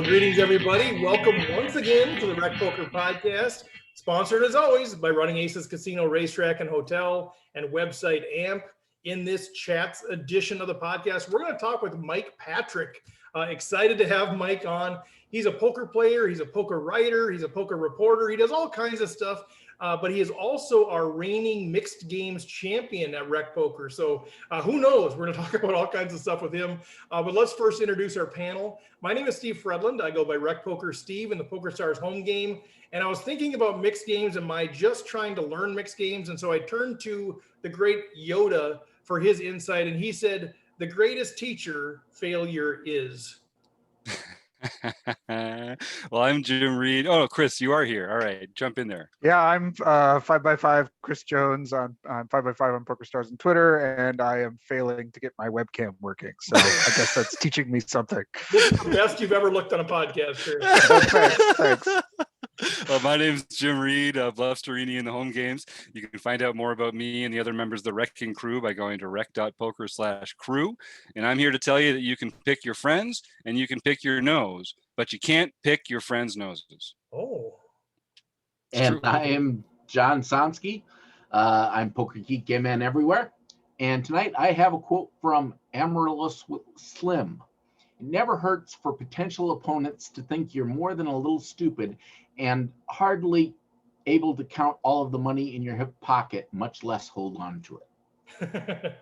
greetings, everybody. Welcome once again to the Rec Poker Podcast, sponsored as always by Running Aces Casino, Racetrack, and Hotel, and website AMP. In this chats edition of the podcast, we're going to talk with Mike Patrick. Excited to have Mike on. He's a poker player, he's a poker writer, he's a poker reporter. He does all kinds of stuff, but he is also our reigning mixed games champion at Rec Poker. So who knows? We're going to talk about all kinds of stuff with him. But let's first introduce our panel. My name is Steve Fredland. I go by Rec Poker Steve in the PokerStars home game. And I was thinking about mixed games and my just trying to learn mixed games. And so I turned to the great Yoda for his insight. And he said, the greatest teacher failure is. Well, I'm Jim Reed. Oh, Chris, you are here. All right, jump in there. Yeah, I'm 5x5 Chris Jones on 5x5 on PokerStars and Twitter, and I am failing to get my webcam working. So I guess that's teaching me something. This is the best you've ever looked on a podcast, sir. Thanks. Well, my name's Jim Reed, Bluffsterini in the home games. You can find out more about me and the other members of the Wrecking Crew by going to rec.poker/crew. And I'm here to tell you that you can pick your friends and you can pick your nose, but you can't pick your friends' noses. Oh. And I am John Somsky. I'm Poker Geek Game Man everywhere. And tonight I have a quote from Amaryllis Slim. It never hurts for potential opponents to think you're more than a little stupid and hardly able to count all of the money in your hip pocket, much less hold on to it.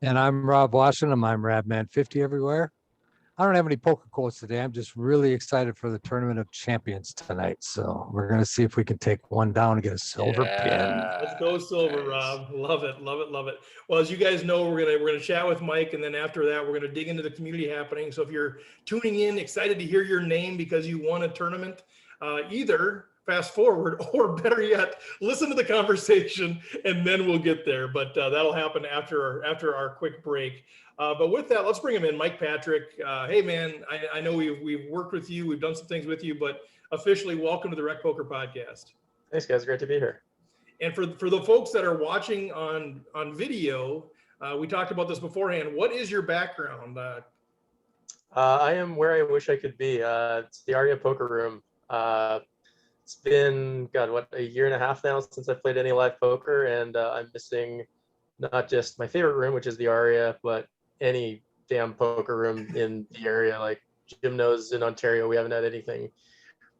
And I'm Rob Washington. I'm Rabman50 everywhere. I don't have any poker quotes today. I'm just really excited for the Tournament of Champions tonight. So we're going to see if we can take one down and get a silver pin. Let's go silver, Rob. Love it, love it, love it. Well, as you guys know, we're gonna chat with Mike, and then after that, we're gonna dig into the community happening. So if you're tuning in, excited to hear your name because you won a tournament, either fast forward or better yet, listen to the conversation, and then we'll get there. But that'll happen after our quick break. But with that, let's bring him in, Mike Patrick. Hey, man, I know we've worked with you. We've done some things with you, but officially, welcome to the Rec Poker Podcast. Thanks, guys. Great to be here. And for the folks that are watching on video, we talked about this beforehand. What is your background? I am where I wish I could be. It's the Aria Poker Room. It's been, a year and a half now since I've played any live poker, and I'm missing not just my favorite room, which is the Aria, but any damn poker room in the area. Like Jim knows, in Ontario, we haven't had anything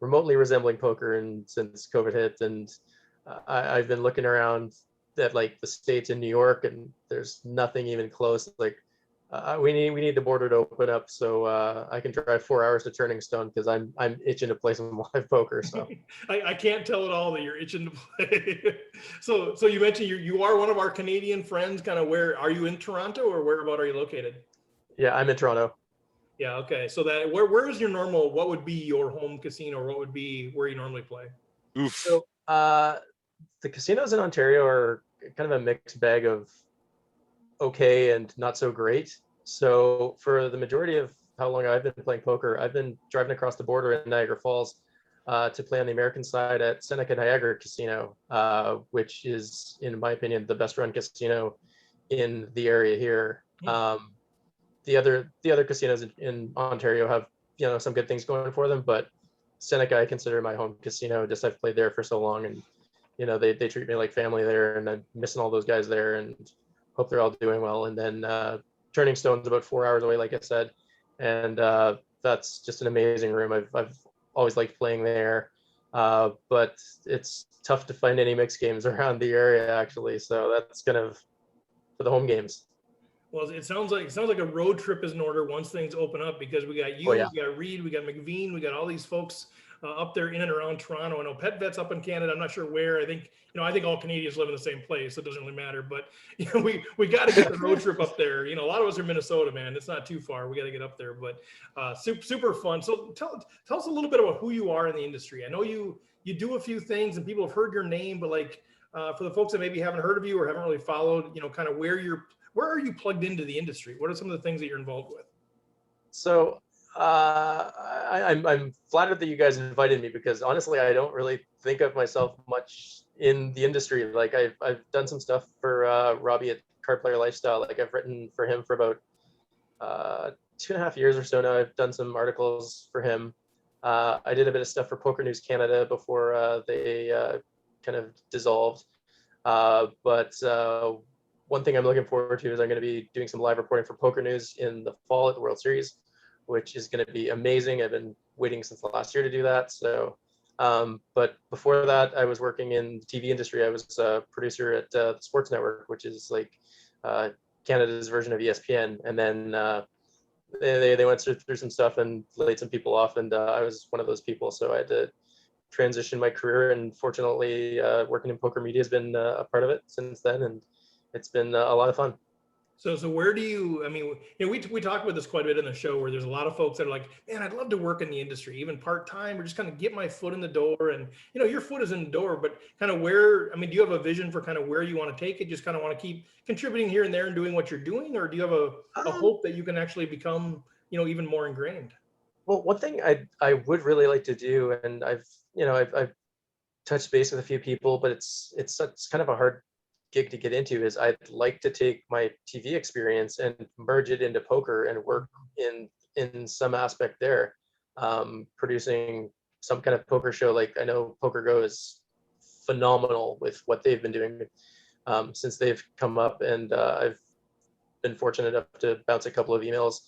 remotely resembling poker since COVID hit, and I've been looking around at like the states in New York, and there's nothing even close. Like we need the border to open up so I can drive 4 hours to Turning Stone because I'm itching to play some live poker. So I can't tell at all that you're itching to play. So you mentioned you are one of our Canadian friends. Kind of, where are you, in Toronto, or whereabout are you located? Yeah, I'm in Toronto. Yeah. Okay. So that where is your normal? What would be your home casino, or what would be where you normally play? Oof. So the casinos in Ontario are kind of a mixed bag of okay and not so great. So for the majority of how long I've been playing poker, I've been driving across the border in Niagara Falls to play on the American side at Seneca Niagara Casino, which is, in my opinion, the best run casino in the area here. The other casinos in Ontario have some good things going for them, but Seneca I consider my home casino. Just I've played there for so long, and they treat me like family there, and I'm missing all those guys there, and hope they're all doing well. And then Turning Stone's about 4 hours away, like I said, and that's just an amazing room. I've always liked playing there, but it's tough to find any mixed games around the area actually. So that's kind of for the home games. Well, it sounds like a road trip is in order once things open up, because we got you, We got Reed, we got McVean, we got all these folks up there in and around Toronto. I know Pet Vet's up in Canada. I'm not sure where. I think all Canadians live in the same place, so it doesn't really matter. But we got to get the road trip up there. A lot of us are Minnesota, man. It's not too far. We got to get up there, but super fun. So tell us a little bit about who you are in the industry. I know you do a few things, and people have heard your name, but for the folks that maybe haven't heard of you or haven't really followed, kind of where are you plugged into the industry? What are some of the things that you're involved with? So I'm flattered that you guys invited me, because honestly, I don't really think of myself much in the industry. Like I've done some stuff for Robbie at Card Player Lifestyle. Like I've written for him for about 2.5 years or so now. I've done some articles for him. I did a bit of stuff for PokerNews Canada before they kind of dissolved. But one thing I'm looking forward to is I'm going to be doing some live reporting for PokerNews in the fall at the World Series, which is going to be amazing. I've been waiting since last year to do that. So, but before that, I was working in the TV industry. I was a producer at the Sports Network, which is like Canada's version of ESPN. And then they went through some stuff and laid some people off, and I was one of those people. So I had to transition my career, and fortunately, working in poker media has been a part of it since then, and it's been a lot of fun. So where do you, I mean, we talk about this quite a bit in the show, where there's a lot of folks that are like, man, I'd love to work in the industry, even part-time, or just kind of get my foot in the door. And, your foot is in the door, but kind of where, I mean, do you have a vision for kind of where you want to take it? Just kind of want to keep contributing here and there and doing what you're doing? Or do you have a hope that you can actually become, even more ingrained? Well, one thing I would really like to do, and I've touched base with a few people, but it's kind of a hard gig to get into, is I'd like to take my TV experience and merge it into poker and work in some aspect there, producing some kind of poker show. Like, I know Poker Go is phenomenal with what they've been doing since they've come up, and I've been fortunate enough to bounce a couple of emails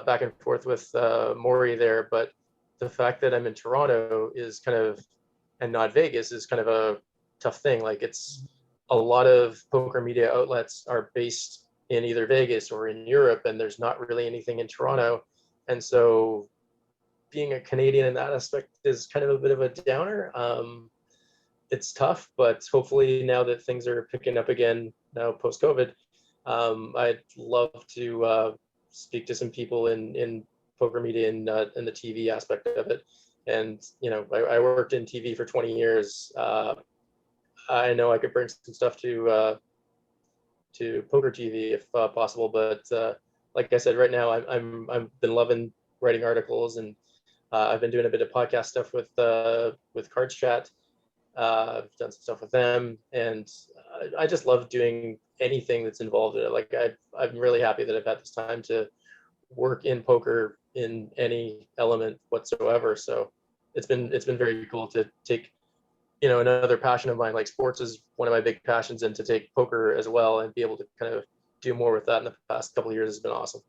back and forth with Maury there. But the fact that I'm in Toronto is kind of, and not Vegas, is kind of a tough thing. Like, it's a lot of poker media outlets are based in either Vegas or in Europe, and there's not really anything in Toronto. And so being a Canadian in that aspect is kind of a bit of a downer. It's tough, but hopefully now that things are picking up again now post-COVID, I'd love to speak to some people in poker media in the TV aspect of it. And, I worked in TV for 20 years. I know I could bring some stuff to poker TV if possible, but like I said, right now I've been loving writing articles, and I've been doing a bit of podcast stuff with Cards Chat. I've done some stuff with them, and I just love doing anything that's involved in it. Like, I'm really happy that I've had this time to work in poker in any element whatsoever. So it's been very cool to take, another passion of mine, like sports is one of my big passions, and to take poker as well and be able to kind of do more with that in the past couple of years has been awesome.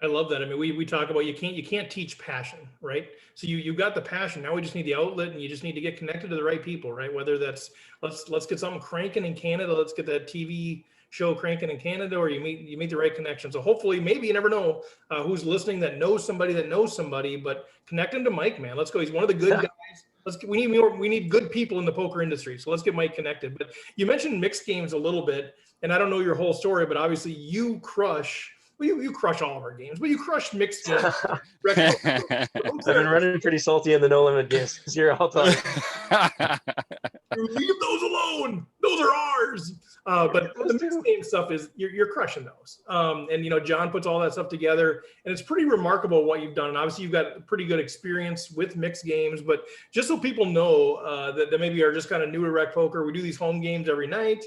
I love that. I mean, we talk about you can't teach passion, right? So you've got the passion. Now we just need the outlet, and you just need to get connected to the right people, right? Whether that's let's get something cranking in Canada, let's get that TV show cranking in Canada, or you meet the right connection. So hopefully, maybe, you never know who's listening that knows somebody, but connect him to Mike, man. Let's go. He's one of the good guys. We need good people in the poker industry. So let's get Mike connected. But you mentioned mixed games a little bit, and I don't know your whole story, but obviously you crush. Well, you crush all of our games, but you crush mixed games. I've been running pretty salty in the no limit games this year. I'll tell you. Leave those alone. Those are ours. But the mixed game stuff is you're crushing those. And John puts all that stuff together, and it's pretty remarkable what you've done. And obviously you've got pretty good experience with mixed games, but just so people know that maybe are just kind of new to Rec Poker, we do these home games every night.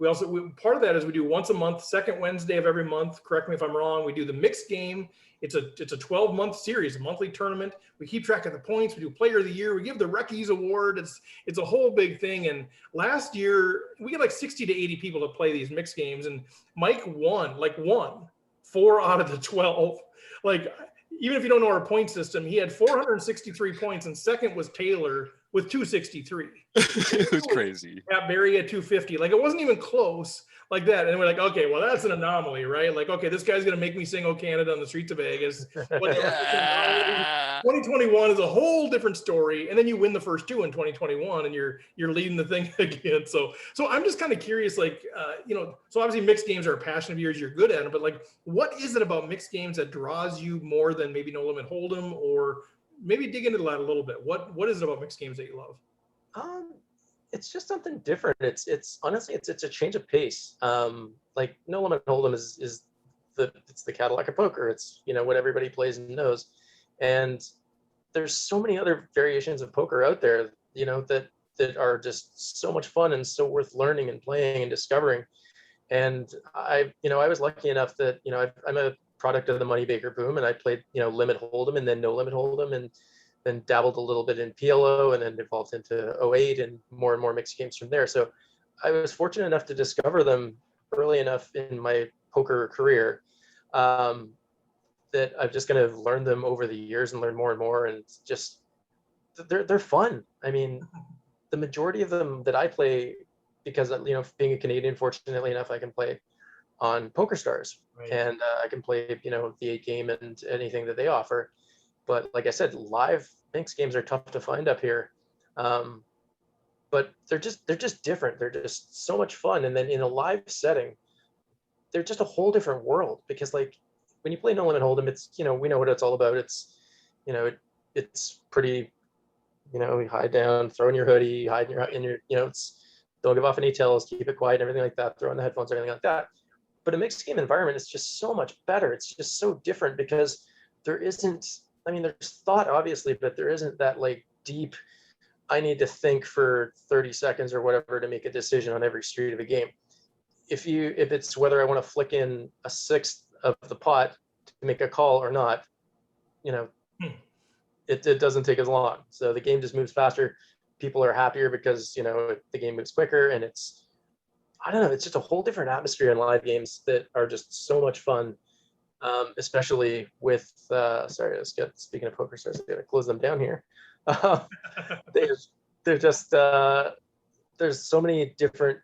Part of that is we do once a month, second Wednesday of every month. Correct me if I'm wrong. We do the mixed game. It's a 12-month series, a monthly tournament. We keep track of the points. We do Player of the Year. We give the Reckies Award. It's a whole big thing. And last year we get like 60 to 80 people to play these mixed games, and Mike won 4 out of the 12. Like, even if you don't know our point system, he had 463 points, and second was Taylor with 263. It was crazy. Yeah, Barry at 250. Like, it wasn't even close like that. And we're like, okay, well, that's an anomaly, right? Like, okay, this guy's going to make me sing "Oh Canada" on the streets of Vegas. 2021 is a whole different story. And then you win the first two in 2021, and you're leading the thing again. So I'm just kind of curious, like, so obviously mixed games are a passion of yours. You're good at it, but like, what is it about mixed games that draws you more than maybe No Limit Hold'em, or maybe dig into that a little bit? What is it about mixed games that you love? It's just something different. It's honestly, it's a change of pace. Like, No Limit Hold'em is the Cadillac of poker. It's, what everybody plays and knows. And there's so many other variations of poker out there, that are just so much fun and so worth learning and playing and discovering. And I was lucky enough that, I'm a product of the Moneybaker boom, and I played, limit hold'em and then no limit hold'em, and then dabbled a little bit in PLO, and then evolved into '08 and more mixed games from there. So I was fortunate enough to discover them early enough in my poker career, that I've just kind of learned them over the years and learned more and more, and just they're fun. I mean, the majority of them that I play, because being a Canadian, fortunately enough, I can play on PokerStars, Right. and I can play the 8 game and anything that they offer. But like I said, live mixed games are tough to find up here, but they're just different. They're just so much fun, and then in a live setting, they're just a whole different world, because like when you play No Limit Hold'em, it's we know what it's all about. It's it's pretty, you hide down, throw in your hoodie, hide in your it's, don't give off any tells, keep it quiet, and everything like that, throw in the headphones, everything like that. But a mixed game environment is just so much better. It's just so different, because there isn't, there's thought obviously, but there isn't that like deep, I need to think for 30 seconds or whatever to make a decision on every street of a game. If it's whether I want to flick in a sixth of the pot to make a call or not, it doesn't take as long. So the game just moves faster. People are happier because, the game moves quicker, and it's, I don't know, it's just a whole different atmosphere in live games that are just so much fun. Especially with, speaking of PokerStars, I gotta close them down here. They're just, there's so many different,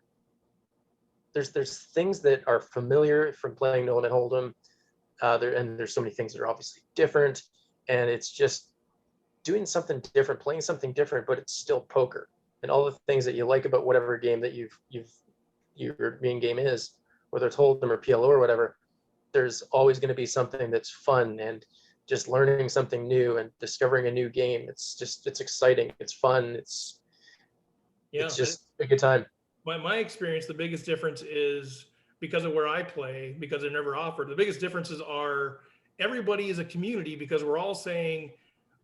there's things that are familiar from playing No Limit Hold'em, and there's so many things that are obviously different, and it's just doing something different, playing something different, but it's still poker, and all the things that you like about whatever game that your main game is, whether it's Hold'em or PLO or whatever. There's always going to be something that's fun, and just learning something new and discovering a new game. It's exciting. It's fun. It's just a good time. My experience, the biggest difference is because of where I play, because they're never offered. The biggest differences are everybody is a community, because we're all saying,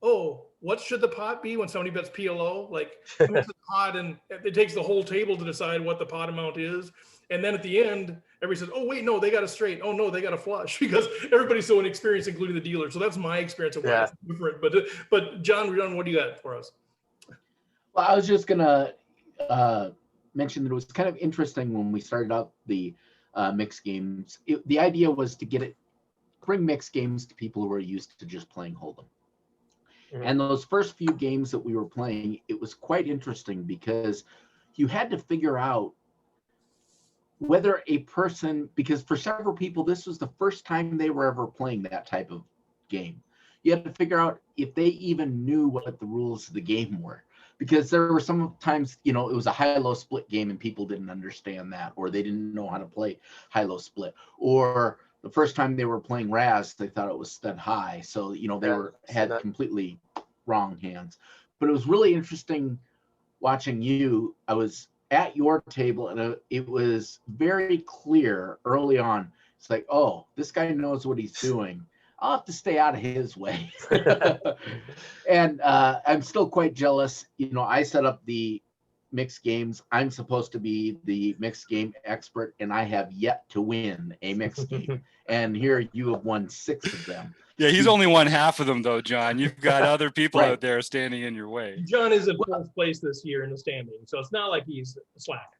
oh, what should the pot be when somebody bets PLO? Like, what's the pot? And it takes the whole table to decide what the pot amount is. And then at the end, everybody says, oh, wait, no, they got a straight. Oh, no, they got a flush, because everybody's so inexperienced, including the dealer. So that's my experience of why it's different. But John, what do you got for us? Well, I was just going to mention that it was kind of interesting when we started out the mixed games. The idea was to bring mixed games to people who are used to just playing Hold'em. Mm-hmm. And those first few games that we were playing, it was quite interesting, because you had to figure out whether a person, because for several people, this was the first time they were ever playing that type of game. You had to figure out if they even knew what the rules of the game were, because there were sometimes, it was a high-low split game and people didn't understand that, or they didn't know how to play high-low split, or the first time they were playing Raz, they thought it was stud high. So, they had completely wrong hands. But it was really interesting watching you. I was at your table, and it was very clear early on. It's like, oh, this guy knows what he's doing. I'll have to stay out of his way. And I'm still quite jealous. I set up the mixed games. I'm supposed to be the mixed game expert, and I have yet to win a mixed game. And here you have won 6 of them. Yeah, he's only won half of them, though, John. You've got other people out there standing in your way. John is in fourth place this year in the standing, so it's not like he's slack.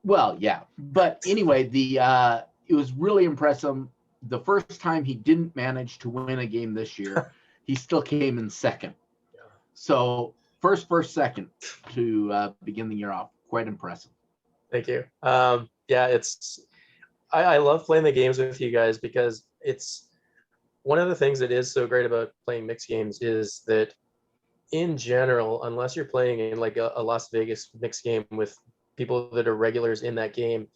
Well, yeah. But anyway, it was really impressive. The first time he didn't manage to win a game this year, he still came in second. Yeah. So first, second to begin the year off. Quite impressive. Thank you. I love playing the games with you guys, because it's one of the things that is so great about playing mixed games is that in general, unless you're playing in like a Las Vegas mixed game with people that are regulars in that game,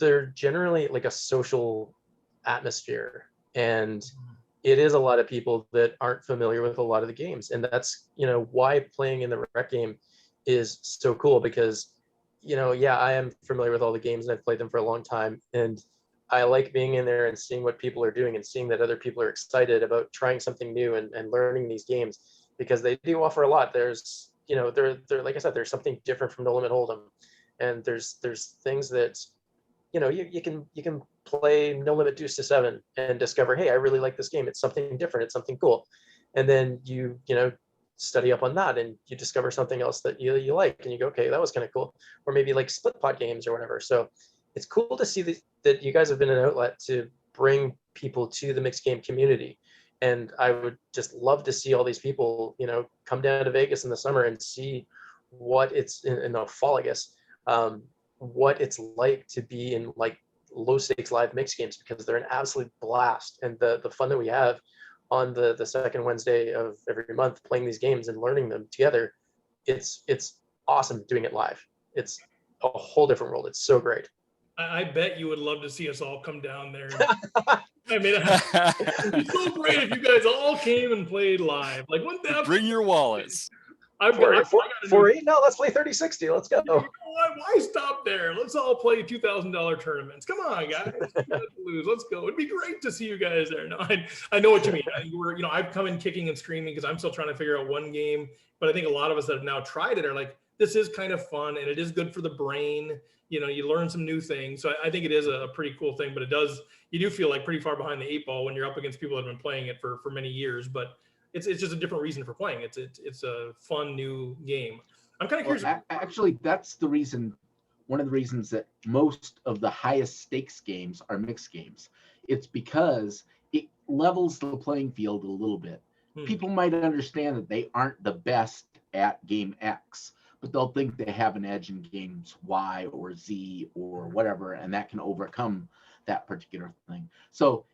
they're generally like a social atmosphere, and it is a lot of people that aren't familiar with a lot of the games, and that's why playing in the rec game is so cool, because I am familiar with all the games and I've played them for a long time, and I like being in there and seeing what people are doing and seeing that other people are excited about trying something new and learning these games, because they do offer a lot. There's they're like I said, there's something different from No Limit Hold'em, and there's things that you can play No Limit Deuce to 7 and discover, hey, I really like this game. It's something different. It's something cool. And then you study up on that and you discover something else that you like, and you go, okay, that was kind of cool. Or maybe like split pot games or whatever. So it's cool to see that you guys have been an outlet to bring people to the mixed game community. And I would just love to see all these people, come down to Vegas in the summer and see what it's in the fall, I guess, what it's like to be in like low stakes live mixed games, because they're an absolute blast. And the fun that we have on the second Wednesday of every month playing these games and learning them together, it's awesome doing it live. It's a whole different world. It's so great. I bet you would love to see us all come down there. I mean, it'd be so great if you guys all came and played live. Like, wouldn't that Bring your wallets. I've got 4-8. No, let's play 30-60. Let's go. Why stop there? Let's all play $2,000 tournaments. Come on, guys. Let's go. It'd be great to see you guys there. No, I know what you mean. I've come in kicking and screaming because I'm still trying to figure out one game. But I think a lot of us that have now tried it are like, this is kind of fun and it is good for the brain. You learn some new things. So I think it is a pretty cool thing, but you do feel like pretty far behind the 8 ball when you're up against people that have been playing it for many years, but it's just a different reason for playing. It's a fun new game. I'm kind of curious. Well, actually, that's the reason, one of the reasons that most of the highest stakes games are mixed games. It's because it levels the playing field a little bit. People might understand that they aren't the best at game X, but they'll think they have an edge in games Y or Z or whatever, and that can overcome that particular thing. So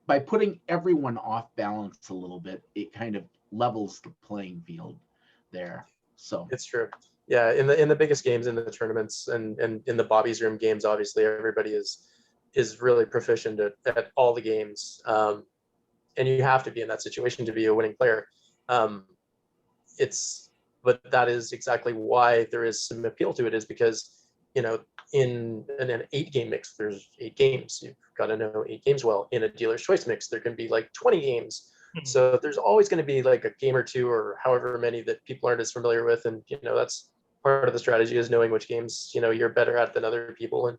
by putting everyone off balance a little bit, it kind of levels the playing field there. So it's true. Yeah, in the biggest games, in the tournaments, and in the Bobby's Room games, obviously everybody is really proficient at all the games, and you have to be in that situation to be a winning player. But that is exactly why there is some appeal to it, is because in an 8-game mix, there's 8 games. You've got to know 8 games well. In a dealer's choice mix, there can be like 20 games. So there's always going to be like a game or two, or however many that people aren't as familiar with. And, that's part of the strategy, is knowing which games, you're better at than other people and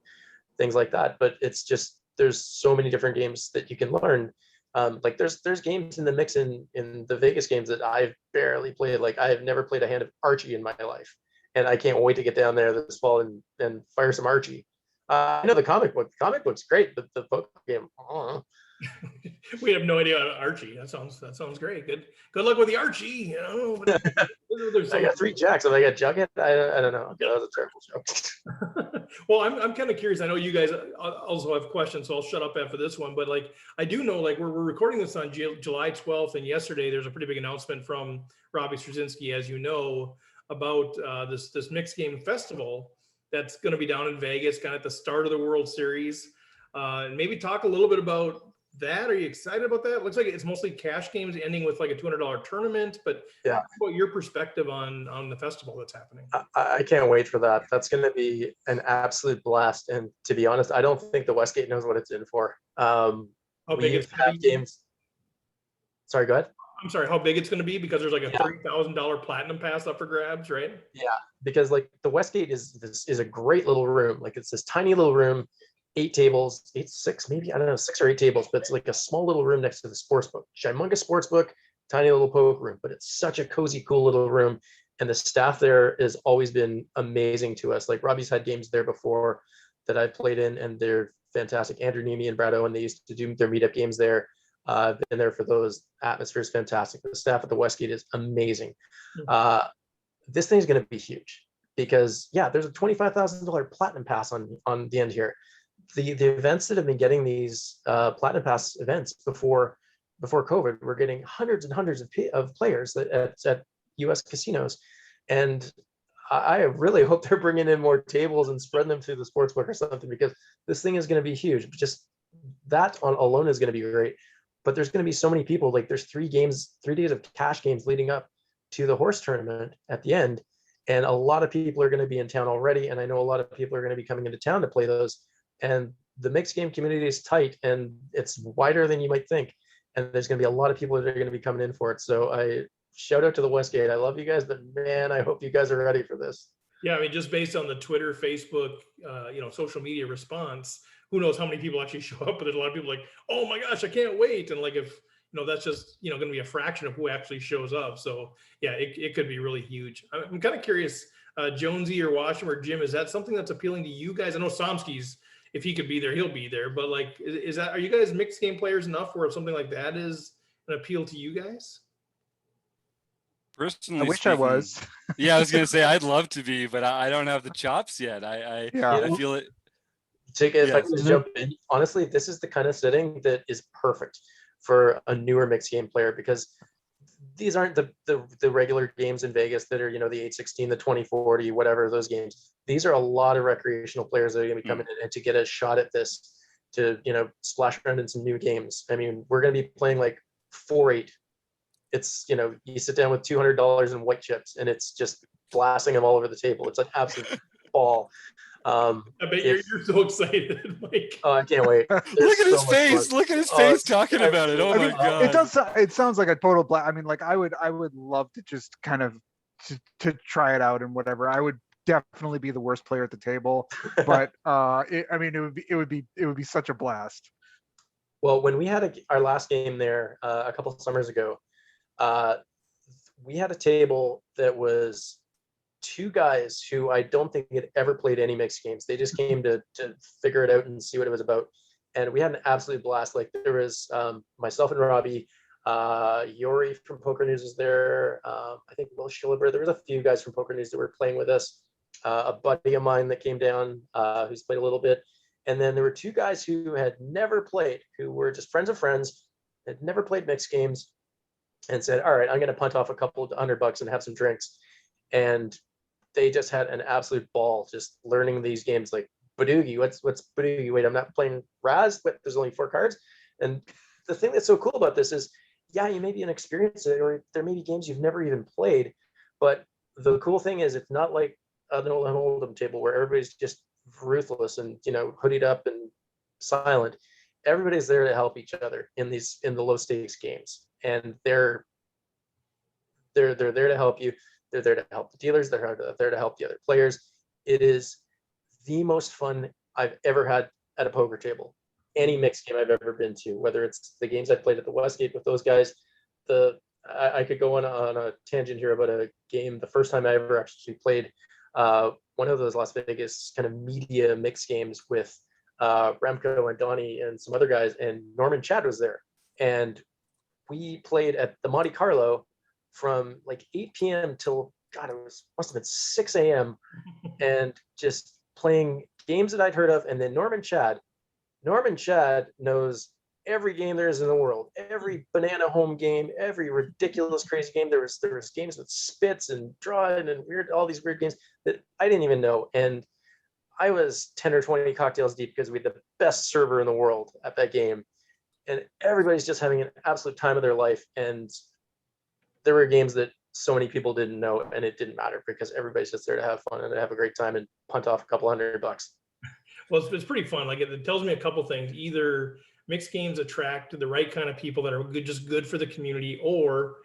things like that. But it's just, there's so many different games that you can learn. Like there's games in the mix in the Vegas games that I've barely played. Like I have never played a hand of Archie in my life. And I can't wait to get down there this fall and fire some Archie. I know the comic book's great, but the poker game, we have no idea about Archie. That sounds great. Good luck with the Archie. I got 3 jacks. If I got Jughead, I don't know. Okay, that was a terrible joke. Well, I'm kind of curious. I know you guys also have questions, so I'll shut up after this one. But like, I do know, like, we're recording this on July 12th, and yesterday there's a pretty big announcement from Robbie Straczynski, as you know, about this mixed game festival that's going to be down in Vegas, kind of at the start of the World Series. And maybe talk a little bit about that. Are you excited about that? It looks like it's mostly cash games ending with like a $200 tournament, but yeah, what your perspective on the festival that's happening? I can't wait for that. That's going to be an absolute blast. And to be honest, I don't think the Westgate knows what it's in for. How big it's games? Sorry, go ahead. I'm sorry, how big it's going to be, because there's like a $30,000 platinum pass up for grabs, right? Yeah, because like the Westgate is a great little room. Like it's this tiny little room, 8 tables, 6 maybe, I don't know, 6 or 8 tables, but it's like a small little room next to the sports book. Humongous sports book, tiny little poker room, but it's such a cozy, cool little room. And the staff there has always been amazing to us. Like Robbie's had games there before that I've played in, and they're fantastic. Andrew Nemi and Brad Owen, they used to do their meetup games there. I've been there for those. Atmosphere is fantastic. The staff at the Westgate is amazing. This thing is going to be huge because there's a $25,000 platinum pass on the end here. The events that have been getting these platinum pass events before COVID, we're getting hundreds and hundreds of players at U.S. casinos, and I really hope they're bringing in more tables and spreading them through the sportsbook or something, because this thing is going to be huge. Just that alone is going to be great. But there's going to be so many people. Like there's 3 days of cash games leading up to the horse tournament at the end, and a lot of people are going to be in town already. And I know a lot of people are going to be coming into town to play those. And the mixed game community is tight, and it's wider than you might think. And there's going to be a lot of people that are going to be coming in for it. So I shout out to the Westgate. I love you guys, but man, I hope you guys are ready for this. Yeah, I mean, just based on the Twitter, Facebook, social media response, who knows how many people actually show up? But there's a lot of people like, oh my gosh, I can't wait. And like, if that's just going to be a fraction of who actually shows up. So yeah, it could be really huge. I'm kind of curious, Jonesy or Washam or Jim, is that something that's appealing to you guys? I know Somsky's, if he could be there, he'll be there. But like, are you guys mixed game players enough where something like that is an appeal to you guys? Personally I wish I speaking, was. yeah, I was gonna say I'd love to be, but I don't have the chops yet. Yeah. I feel it. If I Yes. can just jump in, honestly, this is the kind of setting that is perfect for a newer mixed game player, because these aren't the regular games in Vegas that are, the 816, the 2040, whatever those games. These are a lot of recreational players that are going to be coming in, and to get a shot at this, to splash around in some new games. I mean, we're going to be playing like 4-8. It's you sit down with $200 in white chips, and it's just blasting them all over the table. It's an absolute ball. I bet you're so excited, Mike. Oh, I can't wait. Look at his face. Look at his face talking about it. Oh my god. It does. It sounds like a total blast. I mean, like I would love to just kind of to try it out and whatever. I would definitely be the worst player at the table, but it would be such a blast. Well, when we had our last game there a couple of summers ago, we had a table that was two guys who I don't think had ever played any mixed games. They just came to figure it out and see what it was about. And we had an absolute blast. Like, there was myself and Robbie, Yori from PokerNews was there. I think Will Schilleber. There was a few guys from PokerNews that were playing with us. A buddy of mine that came down, who's played a little bit. And then there were two guys who had never played, who were just friends of friends, had never played mixed games, and said, all right, I'm going to punt off a couple of $100 and have some drinks. And they just had an absolute ball just learning these games. Like, Badoogie, what's Badoogie? Wait, I'm not playing Raz, but there's only 4 cards. And the thing that's so cool about this is, yeah, you may be inexperienced, or there may be games you've never even played, but the cool thing is, it's not like an Hold'em table where everybody's just ruthless and hoodied up and silent. Everybody's there to help each other in the low stakes games, and they're there to help you. They're there to help the dealers. They're there to help the other players. It is the most fun I've ever had at a poker table. Any mixed game I've ever been to, whether it's the games I've played at the Westgate with those guys. I could go on a tangent here about a game. The first time I ever actually played one of those Las Vegas kind of media mixed games with Remco and Donnie and some other guys, and Norman Chad was there. And we played at the Monte Carlo from like 8 p.m. till, God, must have been 6 a.m. and just playing games that I'd heard of. And then Norman Chad knows every game there is in the world, every banana home game, every ridiculous crazy game. There was games with spits and drawing and all these weird games that I didn't even know. And I was 10 or 20 cocktails deep because we had the best server in the world at that game. And everybody's just having an absolute time of their life. And there were games that so many people didn't know, and it didn't matter because everybody's just there to have fun and to have a great time and punt off a couple $100. Well, it's pretty fun. Like, it tells me a couple things. Either mixed games attract the right kind of people that are good for the community, or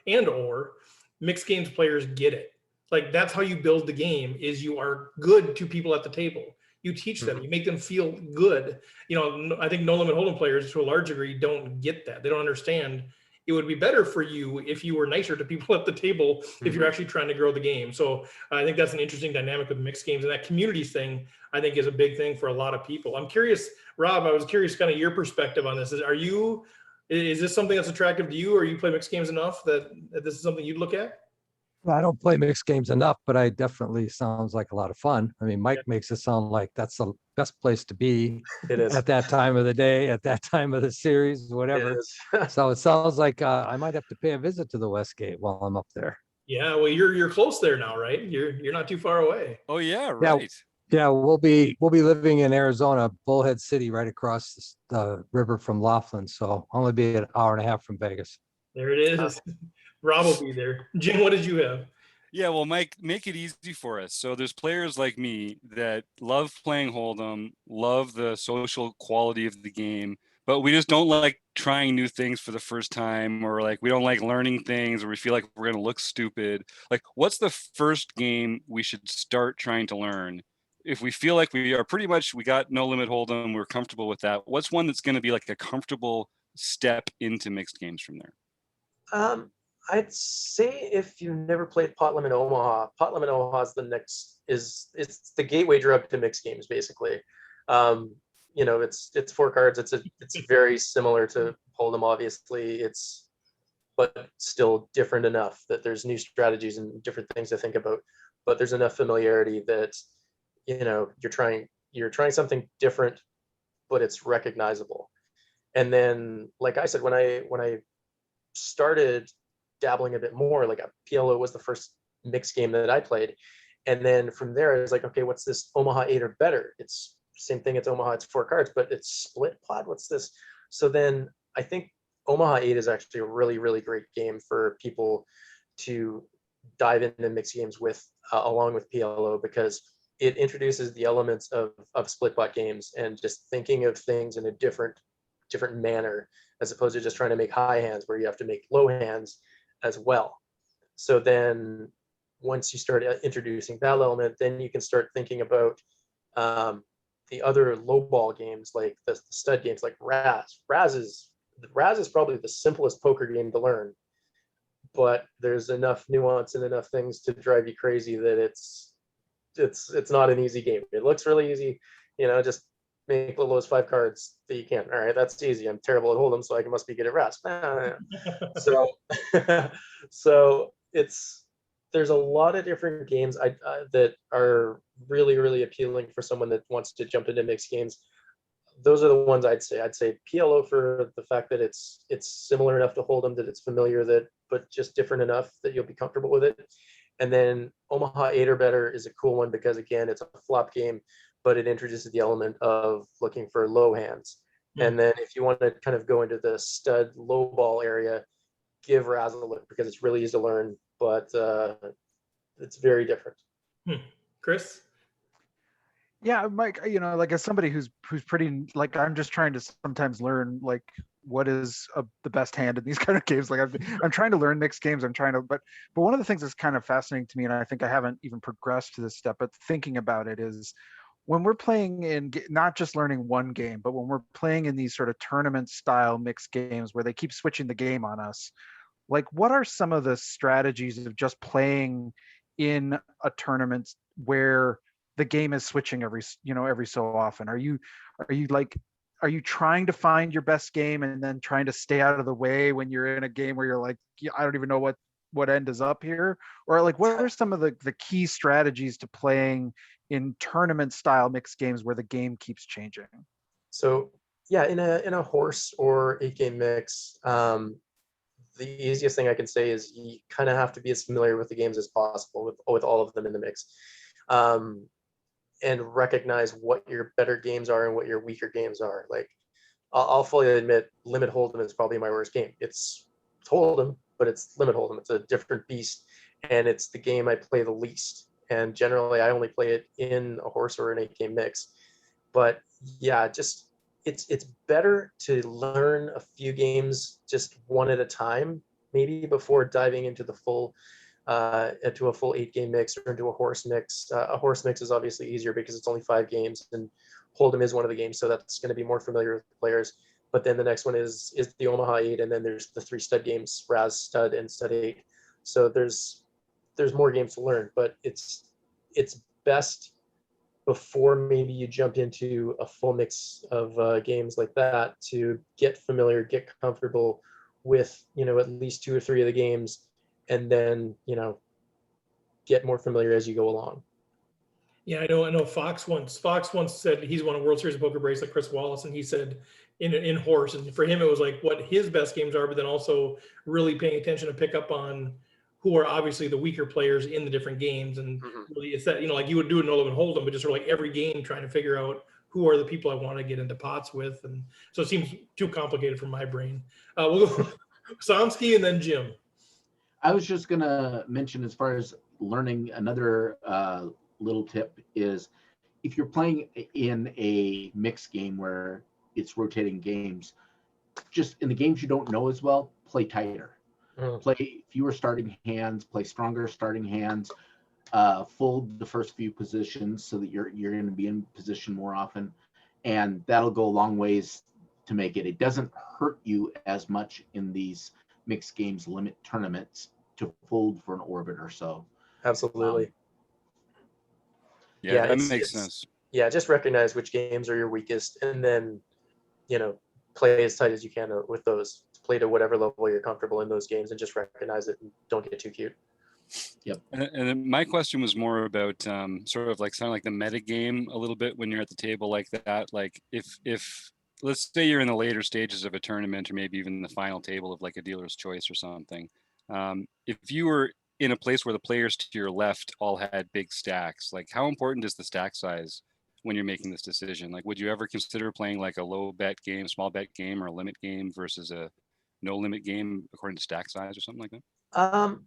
mixed games players get it. Like, that's how you build the game, is you are good to people at the table. You teach them, you make them feel good. I think no limit hold'em players to a large degree don't get that. They don't understand. It would be better for you if you were nicer to people at the table, if you're actually trying to grow the game. So I think that's an interesting dynamic with mixed games, and that community thing, I think, is a big thing for a lot of people. I'm curious, Rob, I was curious kind of your perspective on this. Is this something that's attractive to you, or you play mixed games enough that this is something you'd look at? Well, I don't play mixed games enough, but I definitely sounds like a lot of fun. I mean, Mike makes it sound like that's the best place to be It is. at that time of the day, at that time of the series, whatever. So it sounds like I might have to pay a visit to the Westgate while I'm up there. Yeah, well, you're close there now, right? You're not too far away. Oh yeah, right. Yeah, we'll be living in Arizona, Bullhead City, right across the river from Laughlin. So I'll only be an hour and a half from Vegas. There it is. Rob will be there. Jim, what did you have? Yeah, well, Mike, make it easy for us. So there's players like me that love playing Hold'em, love the social quality of the game, but we just don't like trying new things for the first time, or like we don't like learning things, or we feel like we're going to look stupid. Like, what's the first game we should start trying to learn? If we feel like we are pretty much, we got No Limit Hold'em, we're comfortable with that. What's one that's going to be like a comfortable step into mixed games from there? I'd say if you've never played Pot Limit Omaha, Pot Limit Omaha is the next, it's the gateway drug to mixed games, basically. It's 4 cards. It's very similar to Hold'em, obviously. But still different enough that there's new strategies and different things to think about. But there's enough familiarity that you're trying something different, but it's recognizable. And then, like I said, when I started dabbling a bit more, like PLO was the first mixed game that I played. And then from there, I was like, okay, what's this Omaha 8 or better? It's same thing. It's Omaha. It's 4 cards, but it's split pot. What's this? So then I think Omaha 8 is actually a really, really great game for people to dive into mixed games with, along with PLO, because it introduces the elements of split pot games and just thinking of things in a different manner, as opposed to just trying to make high hands where you have to make low hands as well. So then once you start introducing that element, then you can start thinking about the other low ball games, like the stud games, like Raz. Raz is probably the simplest poker game to learn, but there's enough nuance and enough things to drive you crazy that it's not an easy game. It looks really easy, just make the lowest 5 cards that you can. All right, that's easy. I'm terrible at Hold'em, so I must be good at Raz. So there's a lot of different games that are really, really appealing for someone that wants to jump into mixed games. Those are the ones I'd say. I'd say PLO for the fact that it's similar enough to Hold'em, that it's familiar, but just different enough that you'll be comfortable with it. And then Omaha 8 or better is a cool one because, again, it's a flop game, but it introduces the element of looking for low hands. And then if you want to kind of go into the stud low ball area, give Raz a look because it's really easy to learn, but it's very different. Chris? Yeah, Mike, like as somebody who's pretty, like, I'm just trying to sometimes learn like what is the best hand in these kind of games. Like I'm trying to learn mixed games. But one of the things that's kind of fascinating to me, and I think I haven't even progressed to this step, but thinking about it, is when we're playing in not just learning one game, but when we're playing in these sort of tournament style mixed games where they keep switching the game on us, like what are some of the strategies of just playing in a tournament where the game is switching every so often? Are you trying to find your best game and then trying to stay out of the way when you're in a game where you're like, I don't even know what end is up here? Or like, what are some of the key strategies to playing in tournament style mixed games where the game keeps changing? So yeah, in a horse or 8-game mix, the easiest thing I can say is you kind of have to be as familiar with the games as possible with all of them in the mix, and recognize what your better games are and what your weaker games are. Like I'll fully admit, Limit Hold'em is probably my worst game. It's Hold'em, but it's Limit Hold'em. It's a different beast, and it's the game I play the least. And generally, I only play it in a horse or an 8-game mix. But yeah, just it's better to learn a few games just one at a time, maybe before diving into the full into a full 8-game mix or into a horse mix. A horse mix is obviously easier because it's only 5 games, and Hold'em is one of the games, so that's going to be more familiar with the players. But then the next one is the Omaha 8, and then there's the 3 stud games, Raz, Stud, and Stud 8. So there's more games to learn, but it's best before maybe you jump into a full mix of games like that to get familiar, get comfortable with at least 2 or 3 of the games, and then get more familiar as you go along. Yeah, I know. Fox once said he's won a World Series of Poker brace like Chris Wallace, and he said in horse, and for him it was like what his best games are, but then also really paying attention to pick up on who are obviously the weaker players in the different games, and really it's that like you would do it in No Limit Hold'em, but just sort of like every game trying to figure out who are the people I want to get into pots with, and so it seems too complicated for my brain. We'll go Somsky and then Jim. I was just gonna mention, as far as learning, another little tip is if you're playing in a mixed game where it's rotating games. Just in the games you don't know as well, play tighter. Play fewer starting hands, play stronger starting hands, fold the first few positions so that you're going to be in position more often, and that'll go a long ways to make it. It doesn't hurt you as much in these mixed games limit tournaments to fold for an orbit or so. Absolutely. Yeah, that it's- makes it's- sense. Yeah, just recognize which games are your weakest, and then, play as tight as you can with those. Play to whatever level you're comfortable in those games, and just recognize it and don't get too cute. And then my question was more about sort of like sound like the meta game a little bit when you're at the table like that. Like if let's say you're in the later stages of a tournament, or maybe even the final table of like a dealer's choice or something. If you were in a place where the players to your left all had big stacks, like how important is the stack size when you're making this decision? Like, would you ever consider playing like a low bet game, small bet game, or a limit game versus a no limit game according to stack size or something like that?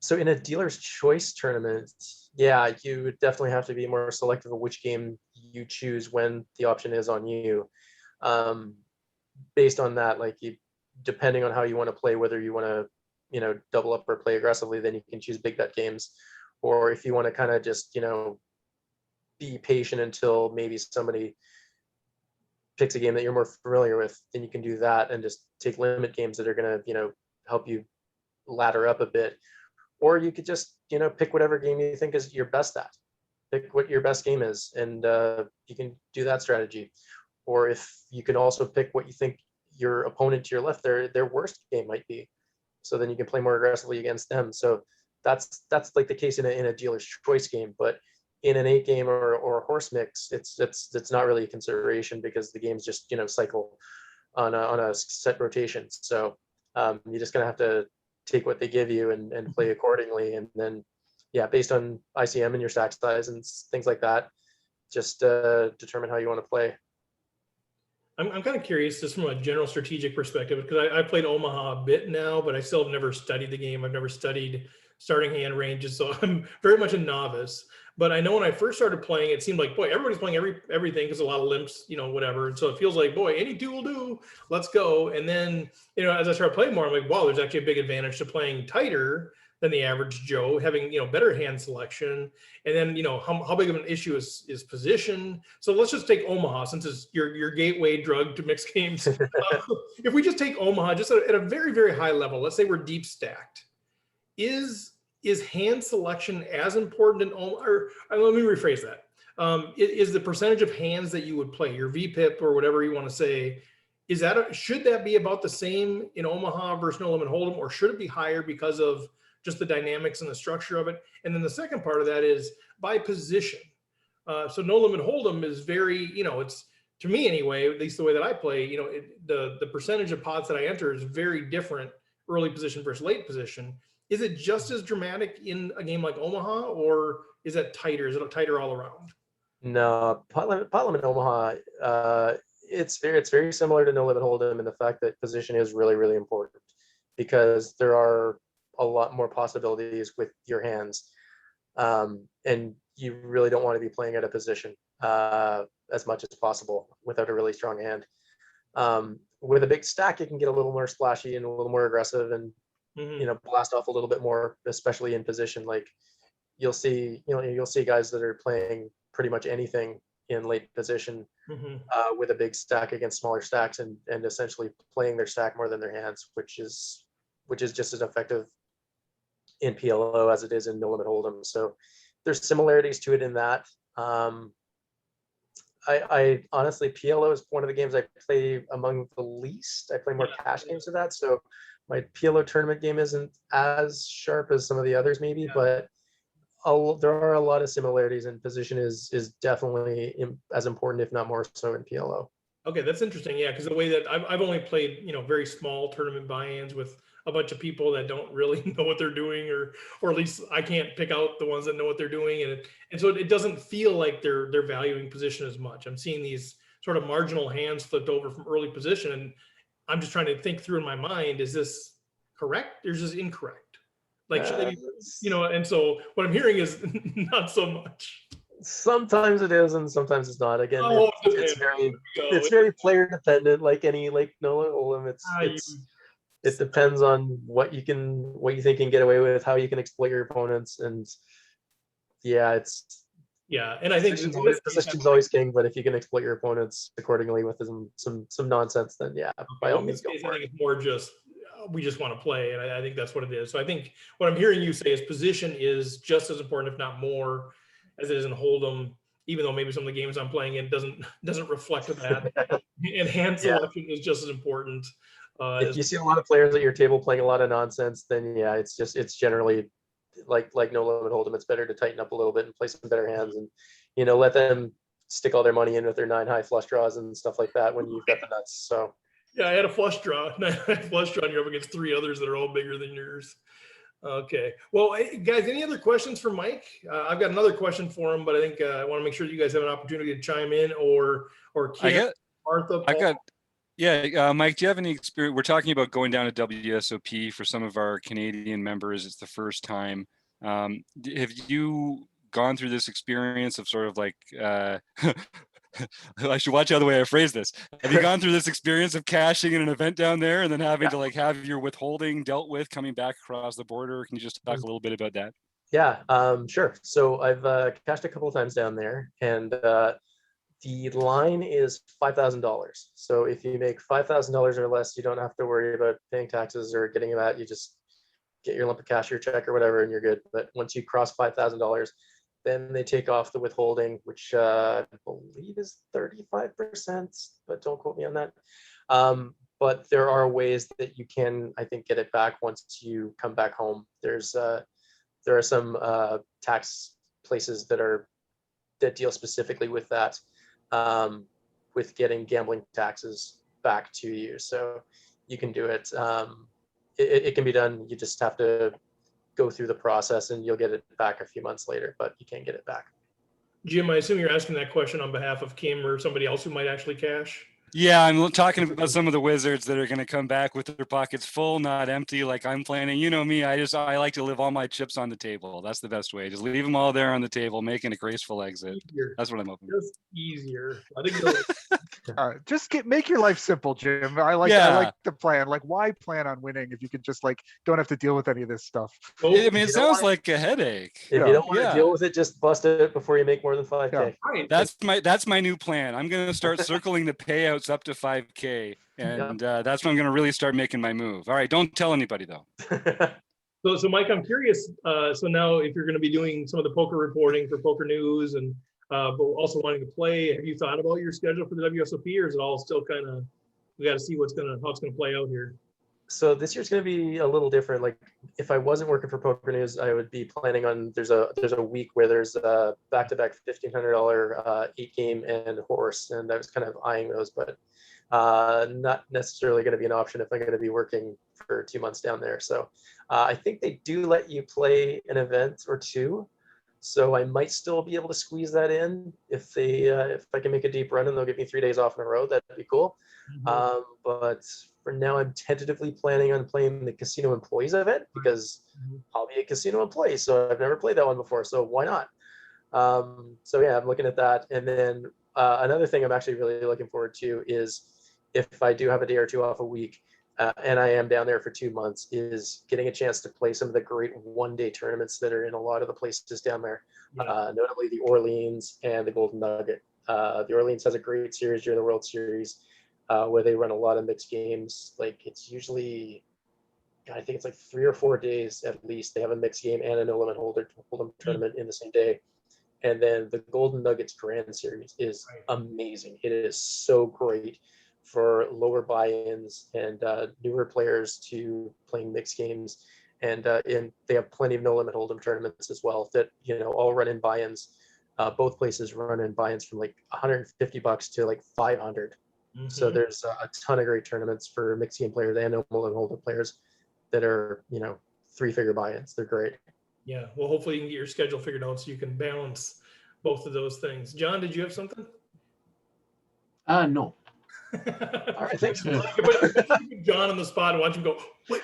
So in a dealer's choice tournament, yeah, you would definitely have to be more selective of which game you choose when the option is on you. Based on that, like depending on how you want to play, whether you want to, double up or play aggressively, then you can choose big bet games. Or if you want to kind of just, be patient until maybe somebody picks a game that you're more familiar with, then you can do that and just take limit games that are going to, help you ladder up a bit. Or you could just, pick whatever game you think is your best at. Pick what your best game is, and you can do that strategy. Or if you can also pick what you think your opponent to your left, their worst game might be. So then you can play more aggressively against them. So that's like the case in a dealer's choice game. But in an 8 game or a horse mix, it's not really a consideration, because the games just cycle on a set rotation. So you're just gonna have to take what they give you and play accordingly. And then, yeah, based on ICM and your stack size and things like that, just determine how you want to play. I'm kind of curious, just from a general strategic perspective, because I played Omaha a bit now, but I still have never studied the game. I've never studied starting hand ranges, so I'm very much a novice. But I know when I first started playing, it seemed like, boy, everybody's playing everything, because a lot of limps, whatever. And so it feels like, boy, any two will do. Let's go. And then, as I started playing more, I'm like, wow, there's actually a big advantage to playing tighter than the average Joe, having better hand selection. And then how big of an issue is position. So let's just take Omaha, since it's your gateway drug to mixed games. If we just take Omaha just at a very, very high level, let's say we're deep stacked, is hand selection as important in Omaha? Or let me rephrase that. Is the percentage of hands that you would play, your VPIP or whatever you want to say, should that be about the same in Omaha versus no limit hold'em, or should it be higher because of just the dynamics and the structure of it? And then the second part of that is by position. So no limit hold'em is very, it's, to me anyway, at least the way that I play, the percentage of pots that I enter is very different, early position versus late position. Is it just as dramatic in a game like Omaha, or is it tighter? Is it tighter all around? No, pot limit Omaha, it's very similar to no limit hold'em in the fact that position is really, really important, because there are a lot more possibilities with your hands, and you really don't want to be playing at a position as much as possible without a really strong hand. With a big stack, you can get a little more splashy and a little more aggressive, and blast off a little bit more, especially in position. Like you'll see guys that are playing pretty much anything in late position with a big stack against smaller stacks, and essentially playing their stack more than their hands, which is just as effective in PLO as it is in no limit hold'em. So there's similarities to it in that. I honestly, PLO is one of the games I play among the least. I play more cash games of that, so my PLO tournament game isn't as sharp as some of the others maybe, but there are a lot of similarities, and position is definitely as important, if not more so, in PLO. Okay, that's interesting. Yeah, because the way that I've only played, very small tournament buy-ins with a bunch of people that don't really know what they're doing, or at least I can't pick out the ones that know what they're doing, and so it doesn't feel like they're valuing position as much. I'm seeing these sort of marginal hands flipped over from early position, and I'm just trying to think through in my mind, is this correct or is this incorrect? Like, should they be, and so what I'm hearing is not so much. Sometimes it is, and sometimes it's not. Again, Oh, it's very player dependent, like any Nola Olam. It depends on what you think you can get away with, how you can exploit your opponents, and yeah, and I think position's always king. But if you can exploit your opponents accordingly with some nonsense, then yeah, by all means, go for it. It's more just we just want to play, and I think that's what it is. So I think what I'm hearing you say is position is just as important, if not more, as it is in Hold'em. Even though maybe some of the games I'm playing in doesn't reflect that. And hand selection is just as important. If you see a lot of players at your table playing a lot of nonsense, then yeah, it's generally like No Limit Hold'em. It's better to tighten up a little bit and play some better hands, and let them stick all their money in with their 9 high flush draws and stuff like that when you've got the nuts. So yeah, I had a flush draw. And you're up against 3 others that are all bigger than yours. Okay. Well, hey, guys, any other questions for Mike? I've got another question for him, but I think I want to make sure you guys have an opportunity to chime in or Kim, Martha, Paul. Mike, do you have any experience? We're talking about going down to WSOP for some of our Canadian members. It's the first time. Have you gone through this experience of sort of like, I should watch out the way I phrase this. Have you gone through this experience of cashing in an event down there and then having to like have your withholding dealt with coming back across the border? Can you just talk a little bit about that? Yeah, sure. So I've cashed a couple of times down there, and the line is $5,000. So if you make $5,000 or less, you don't have to worry about paying taxes or getting that. You just get your lump of cash, your check or whatever, and you're good. But once you cross $5,000, then they take off the withholding, which I believe is 35%, but don't quote me on that. But there are ways that you can, I think, get it back once you come back home. There are some tax places that deal specifically with that, with getting gambling taxes back to you. So you can do it. It can be done. You just have to go through the process and you'll get it back a few months later, but you can get it back. Jim, I assume you're asking that question on behalf of Kim or somebody else who might actually cash? Yeah, I'm talking about some of the wizards that are going to come back with their pockets full, not empty, like I'm planning. You know me, I like to leave all my chips on the table. That's the best way. Just leave them all there on the table, making a graceful exit. That's what I'm hoping. Just easier. I think just make your life simple, Jim. I like the plan. Like, why plan on winning if you can just like don't have to deal with any of this stuff? I mean, it sounds like a headache. If you don't want to deal with it, just bust it before you make more than 5K. Yeah. That's my new plan. I'm going to start circling the payouts up to 5K, and that's when I'm going to really start making my move. All right, don't tell anybody though. So Mike, I'm curious. So now, if you're going to be doing some of the poker reporting for PokerNews and but also wanting to play, have you thought about your schedule for the WSOP, or is it all still kind of we got to see how it's going to play out here? So this year's going to be a little different. Like if I wasn't working for PokerNews, I would be planning on there's a week where there's a back-to-back $1,500 8-game and horse, and I was kind of eyeing those, but not necessarily going to be an option if I'm going to be working for 2 months down there. So I think they do let you play an event or two. So I might still be able to squeeze that in if I can make a deep run and they'll give me 3 days off in a row. That'd be cool. Mm-hmm. But for now, I'm tentatively planning on playing the casino employees event because I'll be a casino employee. So I've never played that one before. So why not? So yeah, I'm looking at that. And then another thing I'm actually really looking forward to is if I do have a day or two off a week, and I am down there for 2 months, is getting a chance to play some of the great one-day tournaments that are in a lot of the places down there, notably the Orleans and the Golden Nugget. The Orleans has a great series during the World Series where they run a lot of mixed games. Like it's usually, I think it's like 3 or 4 days at least. They have a mixed game and a no limit hold'em tournament in the same day. And then the Golden Nuggets Grand Series is amazing. It is so great for lower buy-ins and newer players to playing mixed games, and they have plenty of no limit hold'em tournaments as well that all run in buy-ins. Both places run in buy-ins from like $150 to like $500. So there's a ton of great tournaments for mixed game players and no limit hold'em players that are 3-figure buy-ins. They're great. Yeah, well, hopefully you can get your schedule figured out so you can balance both of those things. John, did you have something? No. All right, thanks. Put John on the spot and watch him go, wait.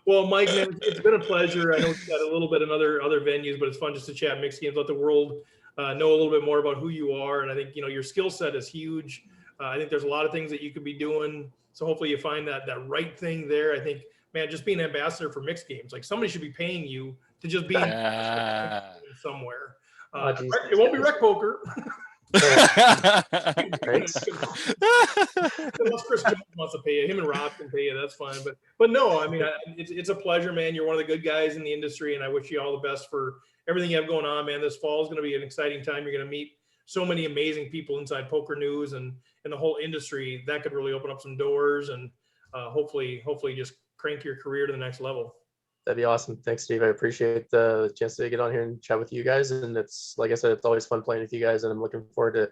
Well, Well, Mike, man, it's been a pleasure. I know we've got a little bit in other venues, but it's fun just to chat mixed games, let the world know a little bit more about who you are. And I think, your skill set is huge. I think there's a lot of things that you could be doing. So hopefully you find that right thing there. I think, man, just being an ambassador for mixed games, like somebody should be paying you to just be somewhere. It won't be rec poker. Thanks. Unless Chris Jones wants to pay you, him and Rob can pay you. That's fine. But no, I mean, it's a pleasure, man. You're one of the good guys in the industry, and I wish you all the best for everything you have going on, man. This fall is going to be an exciting time. You're going to meet so many amazing people inside PokerNews and in the whole industry. That could really open up some doors and hopefully just crank your career to the next level. That'd be awesome. Thanks, Steve. I appreciate the chance to get on here and chat with you guys. And it's, like I said, it's always fun playing with you guys. And I'm looking forward to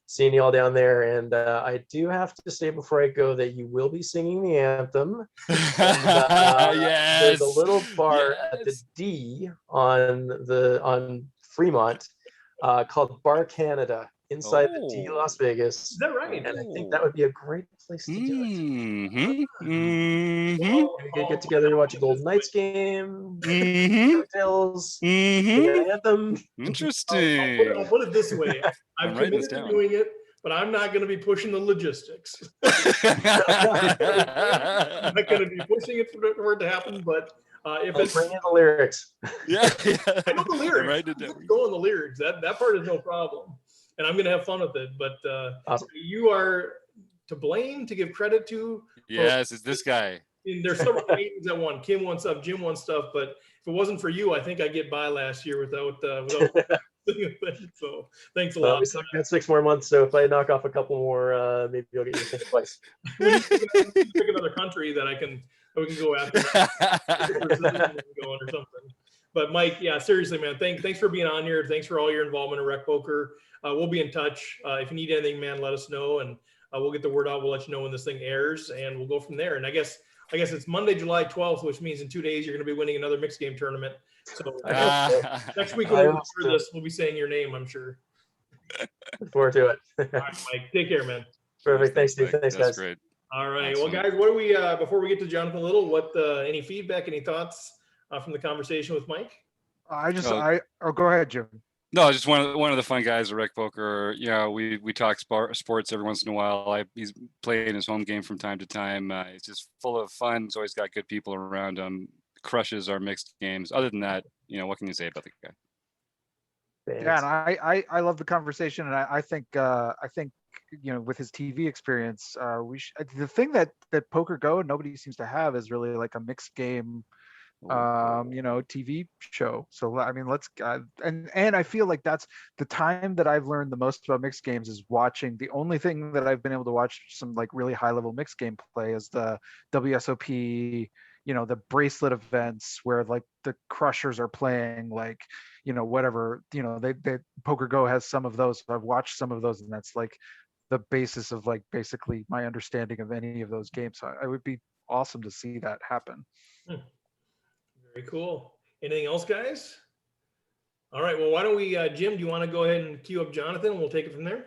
seeing you all down there. And I do have to say before I go that you will be singing the anthem. Yes. There's a little bar at the D on Fremont called Bar Canada inside the D Las Vegas. Is that right? And I think that would be a great place to do it. Mm-hmm. We could get together and watch a Golden Knights game, cocktails, Mm-hmm. sing an anthem. Interesting. I'll put it this way. I'm writing this committed to down. doing it, but I'm not going to be pushing the logistics. I'm not going to be pushing it for it to happen, but if it's Bring in the lyrics. Yeah. I know the lyrics. Write it down. Go on the lyrics. That part is no problem, and I'm going to have fun with it. But Awesome. you are to blame, to give credit to. Yes, it's this guy. And there's several names that won. Kim won stuff, Jim won stuff, but if it wasn't for you, I think I'd get by last year without. So thanks a lot. We still got 6 more months, so if I knock off a couple more, maybe you'll get your thing twice. Pick another country that we can go after. Going or something. But Mike, yeah, seriously, man, thanks for being on here. Thanks for all your involvement in Rec Poker. We'll be in touch. If you need anything, man, let us know, and we'll get the word out. We'll let you know when this thing airs, and we'll go from there. And I guess it's Monday, July 12th, which means in 2 days you're going to be winning another mixed game tournament. So next week when we record this, we'll be saying your name, I'm sure. Look forward to it. All right, Mike, take care, man. Perfect. Thanks, Steve. Thanks, That's guys. great. All right. Awesome. Well, guys, what do we before we get to Jonathan Little? What any feedback, any thoughts from the conversation with Mike? Go ahead, Jim. No, just one of the fun guys at Rec Poker. We talk sports every once in a while. He's playing his home game from time to time. He's just full of fun. He's always got good people around him. Crushes our mixed games. Other than that, what can you say about the guy? Thanks. Yeah, and I love the conversation, and I think with his TV experience, the thing that Poker Go nobody seems to have is really like a mixed game TV show. So I mean, let's and I feel like that's the time that I've learned the most about mixed games is watching. The only thing that I've been able to watch some like really high level mixed game play is the WSOP, the bracelet events where like the crushers are playing like, whatever, they Poker Go has some of those. I've watched some of those, and that's like the basis of like basically my understanding of any of those games. So it would be awesome to see that happen. Very cool. Anything else, guys? All right. Well, why don't we, Jim, do you want to go ahead and queue up Jonathan and we'll take it from there?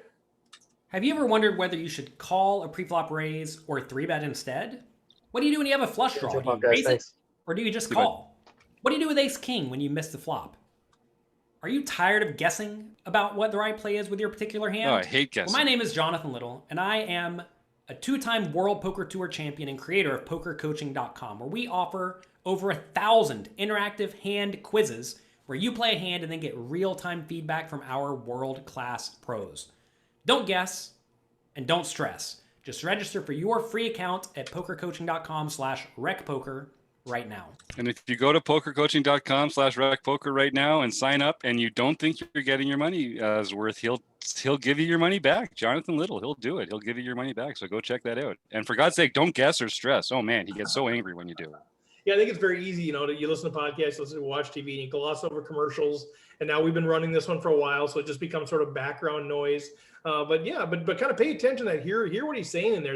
Have you ever wondered whether you should call a preflop raise or 3-bet instead? What do you do when you have a flush draw? Do you raise it or do you just call? What do you do with ace king when you miss the flop? Are you tired of guessing about what the right play is with your particular hand? Oh, I hate guessing. Well, my name is Jonathan Little, and I am a 2-time World Poker Tour champion and creator of PokerCoaching.com, where we offer over 1,000 interactive hand quizzes where you play a hand and then get real-time feedback from our world-class pros. Don't guess and don't stress. Just register for your free account at PokerCoaching.com/recpoker right now. And if you go to PokerCoaching.com/recpoker right now and sign up and you don't think you're getting your money worth, he'll give you your money back. Jonathan Little, he'll do it. He'll give you your money back. So go check that out. And for God's sake, don't guess or stress. Oh man, he gets so angry when you do it. Yeah, I think it's very easy, you listen to podcasts, watch TV, and you gloss over commercials. And now we've been running this one for a while, so it just becomes sort of background noise. But kind of pay attention to that. Hear what he's saying in there.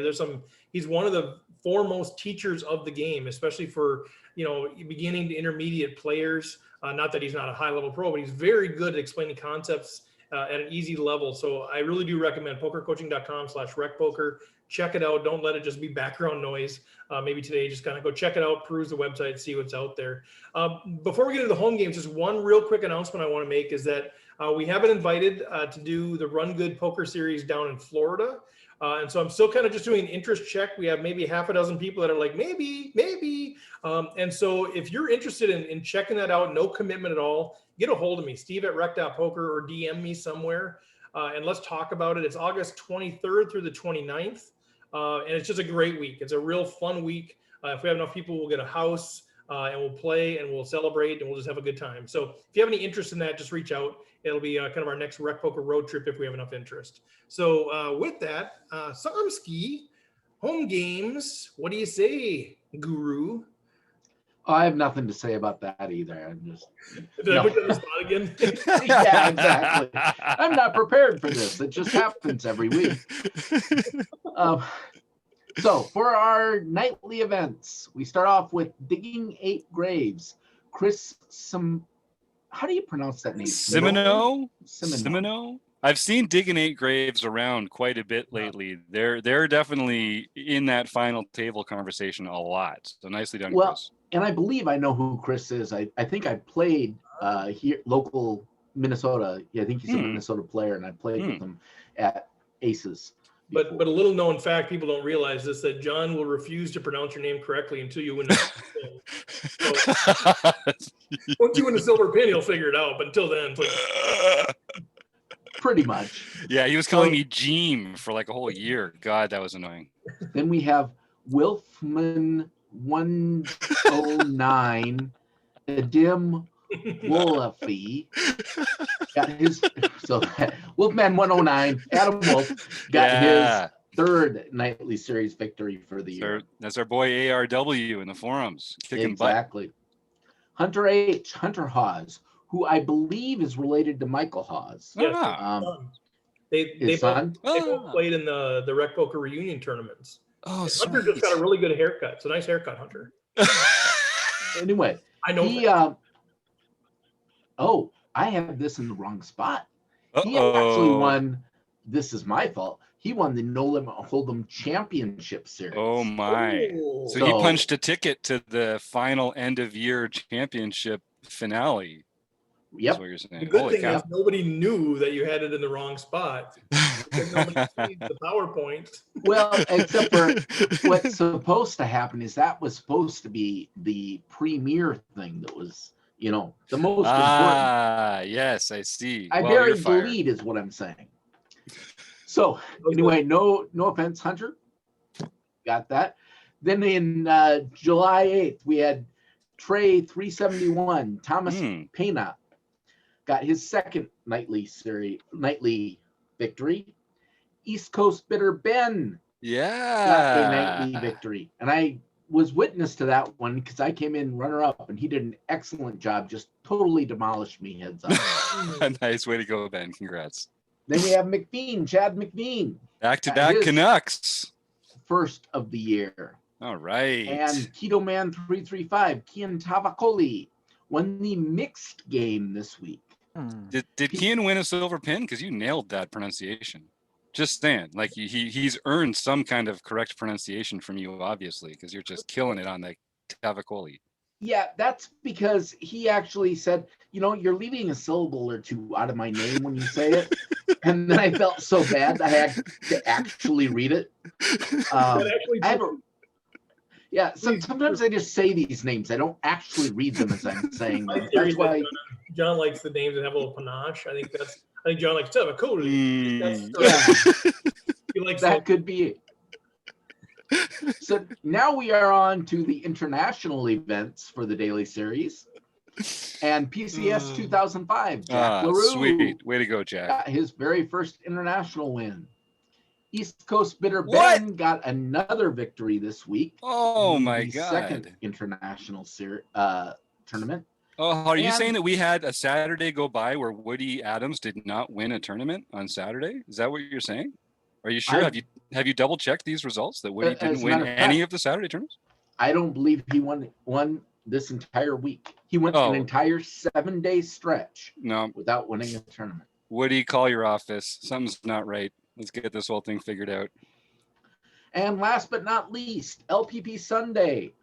He's one of the foremost teachers of the game, especially for beginning to intermediate players. Not that he's not a high level pro, but he's very good at explaining concepts at an easy level. So I really do recommend PokerCoaching.com/recpoker. check it out. Don't let it just be background noise. Maybe today, just kind of go check it out, peruse the website, see what's out there. Before we get into the home games, just one real quick announcement I want to make is that we have been invited to do the Run Good Poker Series down in Florida. And so I'm still kind of just doing an interest check. We have maybe half a dozen people that are like, maybe. And so if you're interested in checking that out, no commitment at all, get a hold of me, steve@rec.poker, or DM me somewhere. And let's talk about it. It's August 23rd through the 29th. And it's just a great week. It's a real fun week. If we have enough people, we'll get a house and we'll play and we'll celebrate and we'll just have a good time. So if you have any interest in that, just reach out. It'll be kind of our next Rec Poker road trip if we have enough interest. So with that, Somsky, home games, what do you say, Guru? I have nothing to say about that either. I'm just Did I put you on the spot again? yeah, exactly. I'm not prepared for this. It just happens every week. So for our nightly events, we start off with Digging 8 Graves. Chris, how do you pronounce that name? Simino. I've seen Digging 8 Graves around quite a bit lately. They're definitely in that final table conversation a lot. So nicely done, Chris. And I believe I know who Chris is. I think I played here, local Minnesota. Yeah, I think he's a Minnesota player, and I played with him at Aces. But a little known fact, people don't realize this, that John will refuse to pronounce your name correctly until you win the pin. So, once you win the silver pin, he'll figure it out. But until then, it's like, pretty much. Yeah, he was calling me Jeem for like a whole year. God, that was annoying. Then we have Wilfman 109, Adim Wolfie. Got his Wolfman 109, Adam Wolf got his third nightly series victory for the year. That's our boy ARW in the forums. Kicking exactly. butt. Hunter H, Hunter Hawes, who I believe is related to Michael Hawes. Yes, they both played in the Rec Poker reunion tournaments. Oh, Hunter just got a really good haircut. It's a nice haircut, Hunter. Anyway, I know. I have this in the wrong spot. He actually won. This is my fault. He won the No Limit Hold'em Championship Series. Oh my! So he punched a ticket to the final end of year championship finale. Yep. That's what you're saying. The good thing is nobody knew that you had it in the wrong spot. Because nobody sees the PowerPoint. Well, except for what's supposed to happen is that was supposed to be the premier thing that was, the most important. Yes, I see. I buried the lead is what I'm saying. So anyway, no offense, Hunter. Got that. Then in July 8th, we had Trey 371, Thomas Pena got his second nightly victory. East Coast Bitter Ben got a nightly victory. And I was witness to that one because I came in runner-up and he did an excellent job, just totally demolished me, heads up. Nice way to go, Ben. Congrats. Then we have Chad McBean. Back-to-back Canucks. First of the year. All right. And Keto Man 335, Kian Tavakoli, won the mixed game this week. Did Kian win a silver pin? Because you nailed that pronunciation. Just saying, like he's earned some kind of correct pronunciation from you, obviously, because you're just killing it on the Tavakoli. Yeah, that's because he actually said, you're leaving a syllable or two out of my name when you say it. And then I felt so bad that I had to actually read it. Sometimes I just say these names. I don't actually read them as I'm saying them. That's why John likes the names that have a little panache. I think John likes Tavakoli. He likes that. Could be it. So now we are on to the international events for the daily series. And PCS 2005, Jack LaRue. Sweet. Way to go, Jack. Got his very first international win. East Coast Bitter Ben got another victory this week. Oh my God. Second international tournament. Oh, are you saying that we had a Saturday go by where Woody Adams did not win a tournament on Saturday? Is that what you're saying? Are you sure? Have you double checked these results that Woody didn't win any of the Saturday tournaments? I don't believe he won this entire week. He went an entire 7-day stretch without winning a tournament. Woody, call your office. Something's not right. Let's get this whole thing figured out. And last but not least, LPP Sunday.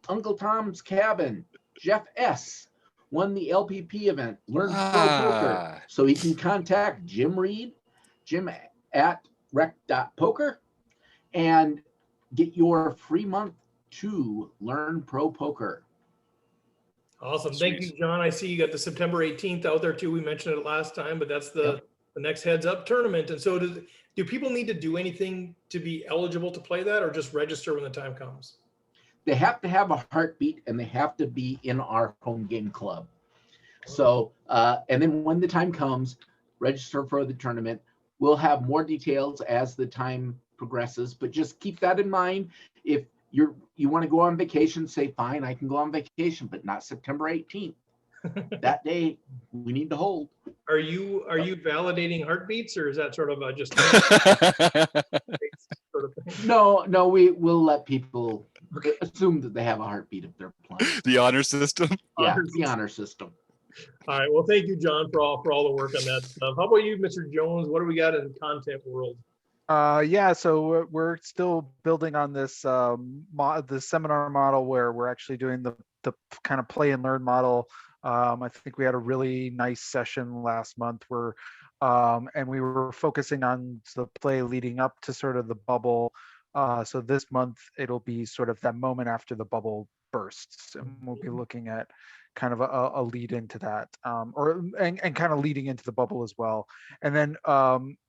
Uncle Tom's Cabin, Jeff S. won the LPP event, Learn Pro Poker. So he can contact Jim Reed, Jim at rec.poker, and get your free month to Learn Pro Poker. Awesome. Sweet. Thank you, John. I see you got the September 18th out there too. We mentioned it last time, but that's the next heads up tournament. And so do people need to do anything to be eligible to play that, or just register when the time comes? They have to have a heartbeat, and they have to be in our home game club. So, and then when the time comes, register for the tournament. We'll have more details as the time progresses, but just keep that in mind. If you want to go on vacation, say, fine, I can go on vacation, but not September 18th. That day, we need to hold. Are you validating heartbeats, or is that sort of just sort of thing? No, we'll let people assume that they have a heartbeat if they're playing. The honor system. Yeah, the honor system. All right. Well, thank you, John, for all the work on that stuff. How about you, Mr. Jones? What do we got in the content world? Yeah, so we're still building on this the seminar model where we're actually doing the kind of play and learn model. I think we had a really nice session last month where and we were focusing on the play leading up to sort of the bubble. So this month it'll be sort of that moment after the bubble bursts, and we'll be looking at kind of a lead into that, and kind of leading into the bubble as well. And then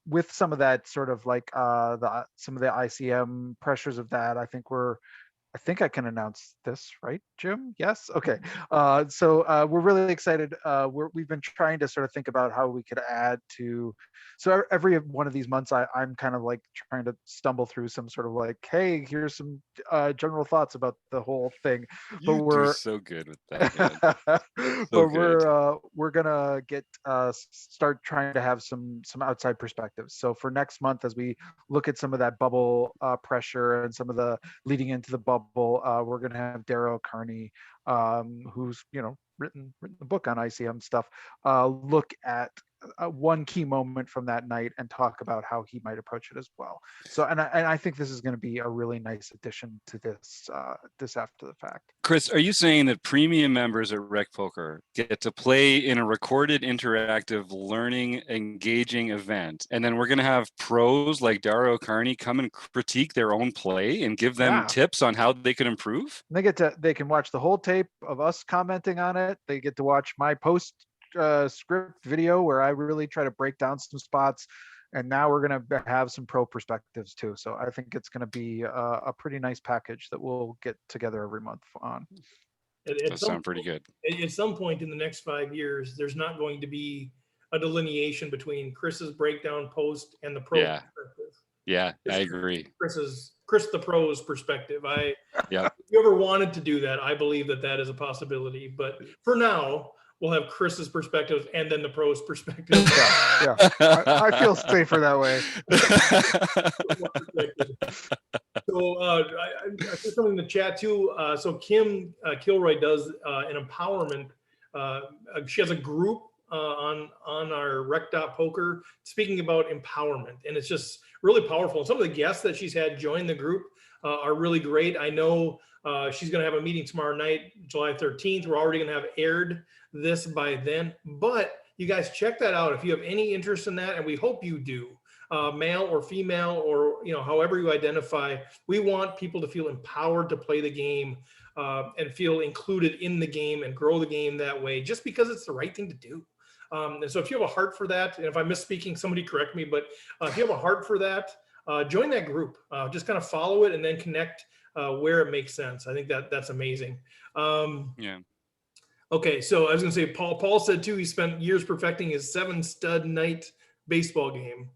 with some of that sort of like some of the ICM pressures of that, I think I can announce this, right, Jim? Yes. Okay. So we're really excited. We've been trying to sort of think about how we could add to. So every one of these months, I'm kind of like trying to stumble through some sort of like, hey, here's some general thoughts about the whole thing. You But we're do so good with that, man. but we're gonna get start trying to have some outside perspectives. So for next month, as we look at some of that bubble pressure and some of the leading into the bubble, we're gonna have Darrow Carney, who's written the book on ICM stuff, look at one key moment from that night and talk about how he might approach it as well. So, and I think this is going to be a really nice addition to this after the fact. Chris, are you saying that premium members at Rec Poker get to play in a recorded, interactive, learning, engaging event, and then we're going to have pros like Darrow Carney come and critique their own play and give them tips on how they can improve? They can watch the whole tape of us commenting on it. They get to watch my post script video where I really try to break down some spots, and now we're going to have some pro perspectives too. So I think it's going to be a pretty nice package that we'll get together every month on. That sounds pretty good. At some point in the next 5 years, there's not going to be a delineation between Chris's breakdown post and the pro perspective. Yeah, I agree. Chris the pro's perspective. If you ever wanted to do that, I believe that is a possibility. But for now, we'll have Chris's perspective and then the pro's perspective. Yeah. I feel safer that way. So I put something in the chat too. So Kim Kilroy does an empowerment. She has a group on our rec.poker speaking about empowerment, and it's just really powerful. And some of the guests that she's had join the group are really great. I know she's going to have a meeting tomorrow night, July 13th. We're already going to have aired this by then, but you guys check that out if you have any interest in that, and we hope you do. Male or female, or however you identify, we want people to feel empowered to play the game and feel included in the game and grow the game that way, just because it's the right thing to do. And so if you have a heart for that, and if I'm misspeaking, somebody correct me, but if you have a heart for that, join that group. Just kind of follow it and then connect where it makes sense. I think that's amazing. Okay, so I was gonna say, Paul said too, he spent years perfecting his 7-stud night baseball game.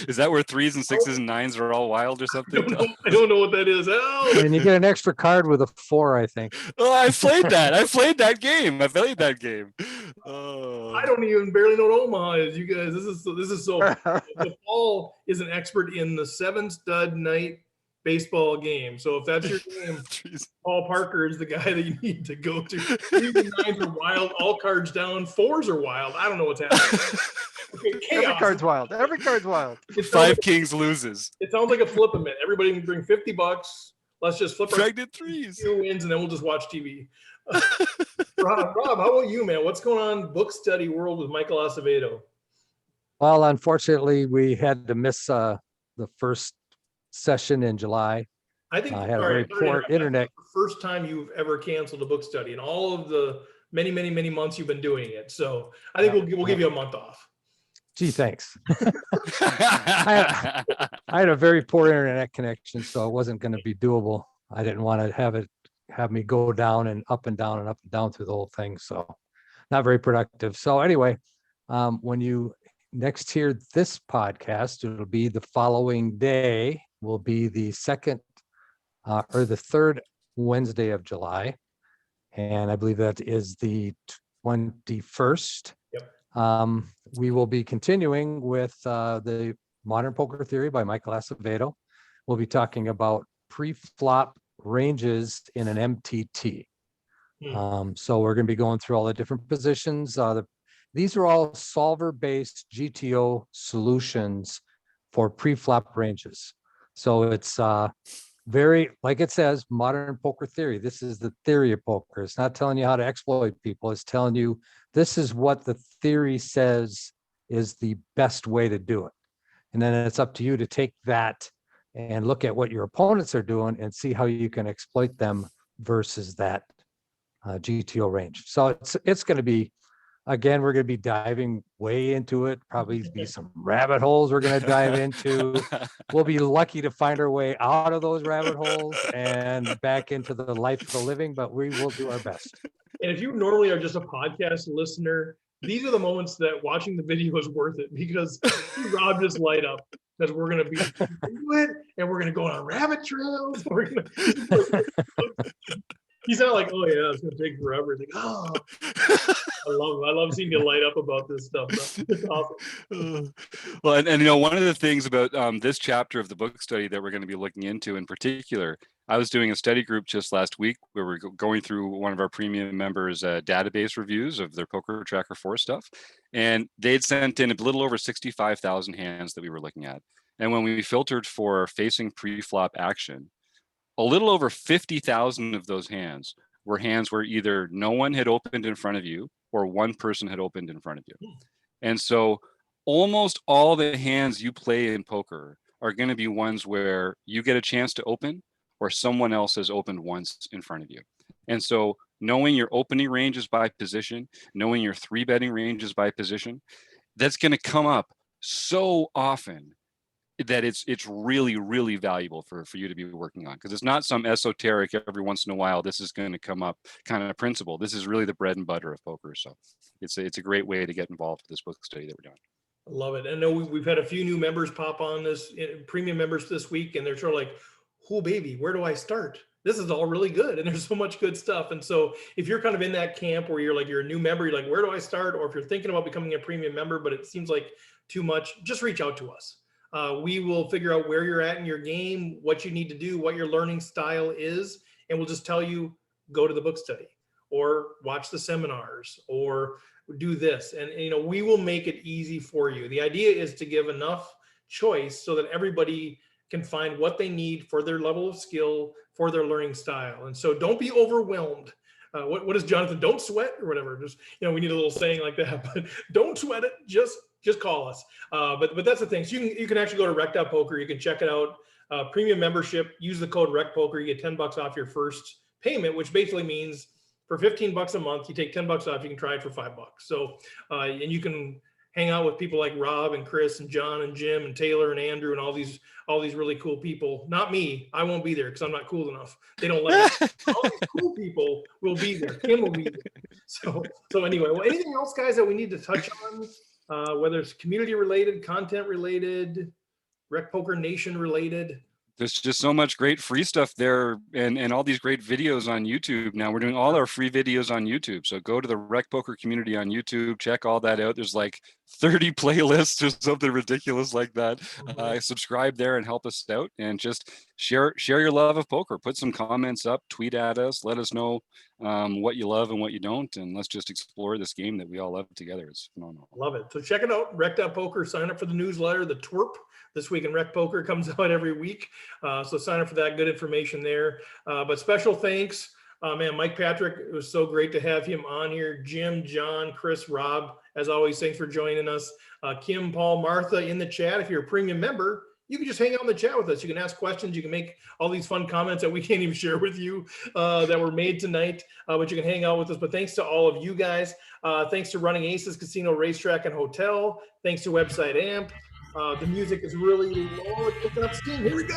Is that where 3s and 6s and 9s are all wild or something? I don't know what that is. Oh. And you get an extra card with a 4, I think. Oh, I played that. I played that game. Oh. I don't even barely know what Omaha is. You guys, this is so. So Paul is an expert in the 7-stud night baseball game. So if that's your game, Paul Parker is the guy that you need to go to. 3s and 9s are wild. All cards down. 4s are wild. I don't know what's happening. Okay, Every chaos. card's wild. Every card's wild. It sounds Five like, kings loses. it sounds like a flip-a-mint. Everybody can bring $50. Let's just flip our Pregnant threes. few wins, and then we'll just watch TV. Rob, how about you, man? What's going on book study world with Michael Acevedo? Well, unfortunately, we had to miss the first session in July. I think I had a sorry, very poor internet. the first time you've ever canceled a book study in all of the many, many, many months you've been doing it. So I think we'll give you a month off. Gee, thanks. I had a very poor internet connection, so it wasn't going to be doable. I didn't want to have me go down and up and down and up and down through the whole thing. So not very productive. So anyway, when you next hear this podcast, it'll be the following day, will be the second or the third Wednesday of July. And I believe that is the 21st. Yep. We will be continuing with the Modern Poker Theory by Michael Acevedo. We'll be talking about pre-flop ranges in an MTT. So we're going to be going through all the different positions. These are all solver-based GTO solutions for pre-flop ranges. So it's very, like it says, modern poker theory. This is the theory of poker. It's not telling you how to exploit people. It's telling you this is what the theory says is the best way to do it. And then it's up to you to take that and look at what your opponents are doing and see how you can exploit them versus that GTO range. So it's going to be, again, we're going to be diving way into it. Probably be some rabbit holes we're going to dive into. We'll be lucky to find our way out of those rabbit holes and back into the life of the living, but we will do our best. And if you normally are just a podcast listener, these are the moments that watching the video is worth it, because Rob just light up because we're going to be into it and we're going to go on rabbit trails. He's not like, oh yeah, it's going to take forever. He's like, oh, I love seeing you light up about this stuff. It's awesome. Well, and you know, one of the things about this chapter of the book study that we're going to be looking into in particular, I was doing a study group just last week where we're going through one of our premium members' database reviews of their Poker Tracker 4 stuff. And they'd sent in a little over 65,000 hands that we were looking at. And when we filtered for facing pre-flop action, a little over 50,000 of those hands were hands where either no one had opened in front of you or one person had opened in front of you. And so almost all the hands you play in poker are going to be ones where you get a chance to open or someone else has opened once in front of you. And so knowing your opening ranges by position, knowing your 3-betting ranges by position, that's going to come up so often that it's really, really valuable for you to be working on, because it's not some esoteric every once in a while this is going to come up kind of principle. This is really the bread and butter of poker. So it's a great way to get involved with this book study that we're doing. I love it. I know we've had a few new members pop on this, premium members this week, and they're sort of like, oh baby, where do I start? This is all really good, and there's so much good stuff. And so if you're kind of in that camp where you're a new member, you're like, where do I start? Or if you're thinking about becoming a premium member, but it seems like too much, just reach out to us. We will figure out where you're at in your game, what you need to do, what your learning style is, and we'll just tell you, go to the book study or watch the seminars or do this. And you know, we will make it easy for you. The idea is to give enough choice so that everybody can find what they need for their level of skill, for their learning style. And so don't be overwhelmed. What is Jonathan? Don't sweat or whatever. Just, you know, we need a little saying like that, but don't sweat it. Just call us. But that's the thing. So you can actually go to rec.poker. You can check it out. Premium membership, use the code RECPOKER. You get $10 off your first payment, which basically means for $15 a month, you take $10 off. You can try it for $5. So, and you can hang out with people like Rob and Chris and John and Jim and Taylor and Andrew and all these really cool people. Not me. I won't be there because I'm not cool enough. They don't let me. All these cool people will be there. Kim will be there. So anyway, well, anything else, guys, that we need to touch on? Whether it's community related, content related, Rec Poker Nation related. There's just so much great free stuff there, and all these great videos on YouTube. Now we're doing all our free videos on YouTube. So go to the Rec Poker community on YouTube, check all that out. There's like 30 playlists or something ridiculous like that. Subscribe there and help us out, and just share your love of poker. Put some comments up, tweet at us, let us know what you love and what you don't, and let's just explore this game that we all love together. It's phenomenal. Love it. So check it out, Rec.Poker. Sign up for the newsletter, the twerp. This Week in Rec Poker comes out every week. So sign up for that. Good information there. But special thanks, man, Mike Patrick. It was so great to have him on here. Jim, John, Chris, Rob, as always, thanks for joining us. Kim, Paul, Martha in the chat. If you're a premium member, you can just hang out in the chat with us. You can ask questions. You can make all these fun comments that we can't even share with you that were made tonight, but you can hang out with us. But thanks to all of you guys. Thanks to Running Aces Casino, Racetrack, and Hotel. Thanks to Website AMP. The music is really low. It's picking up steam. Here we go.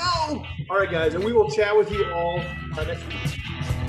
All right, guys, and we will chat with you all next week.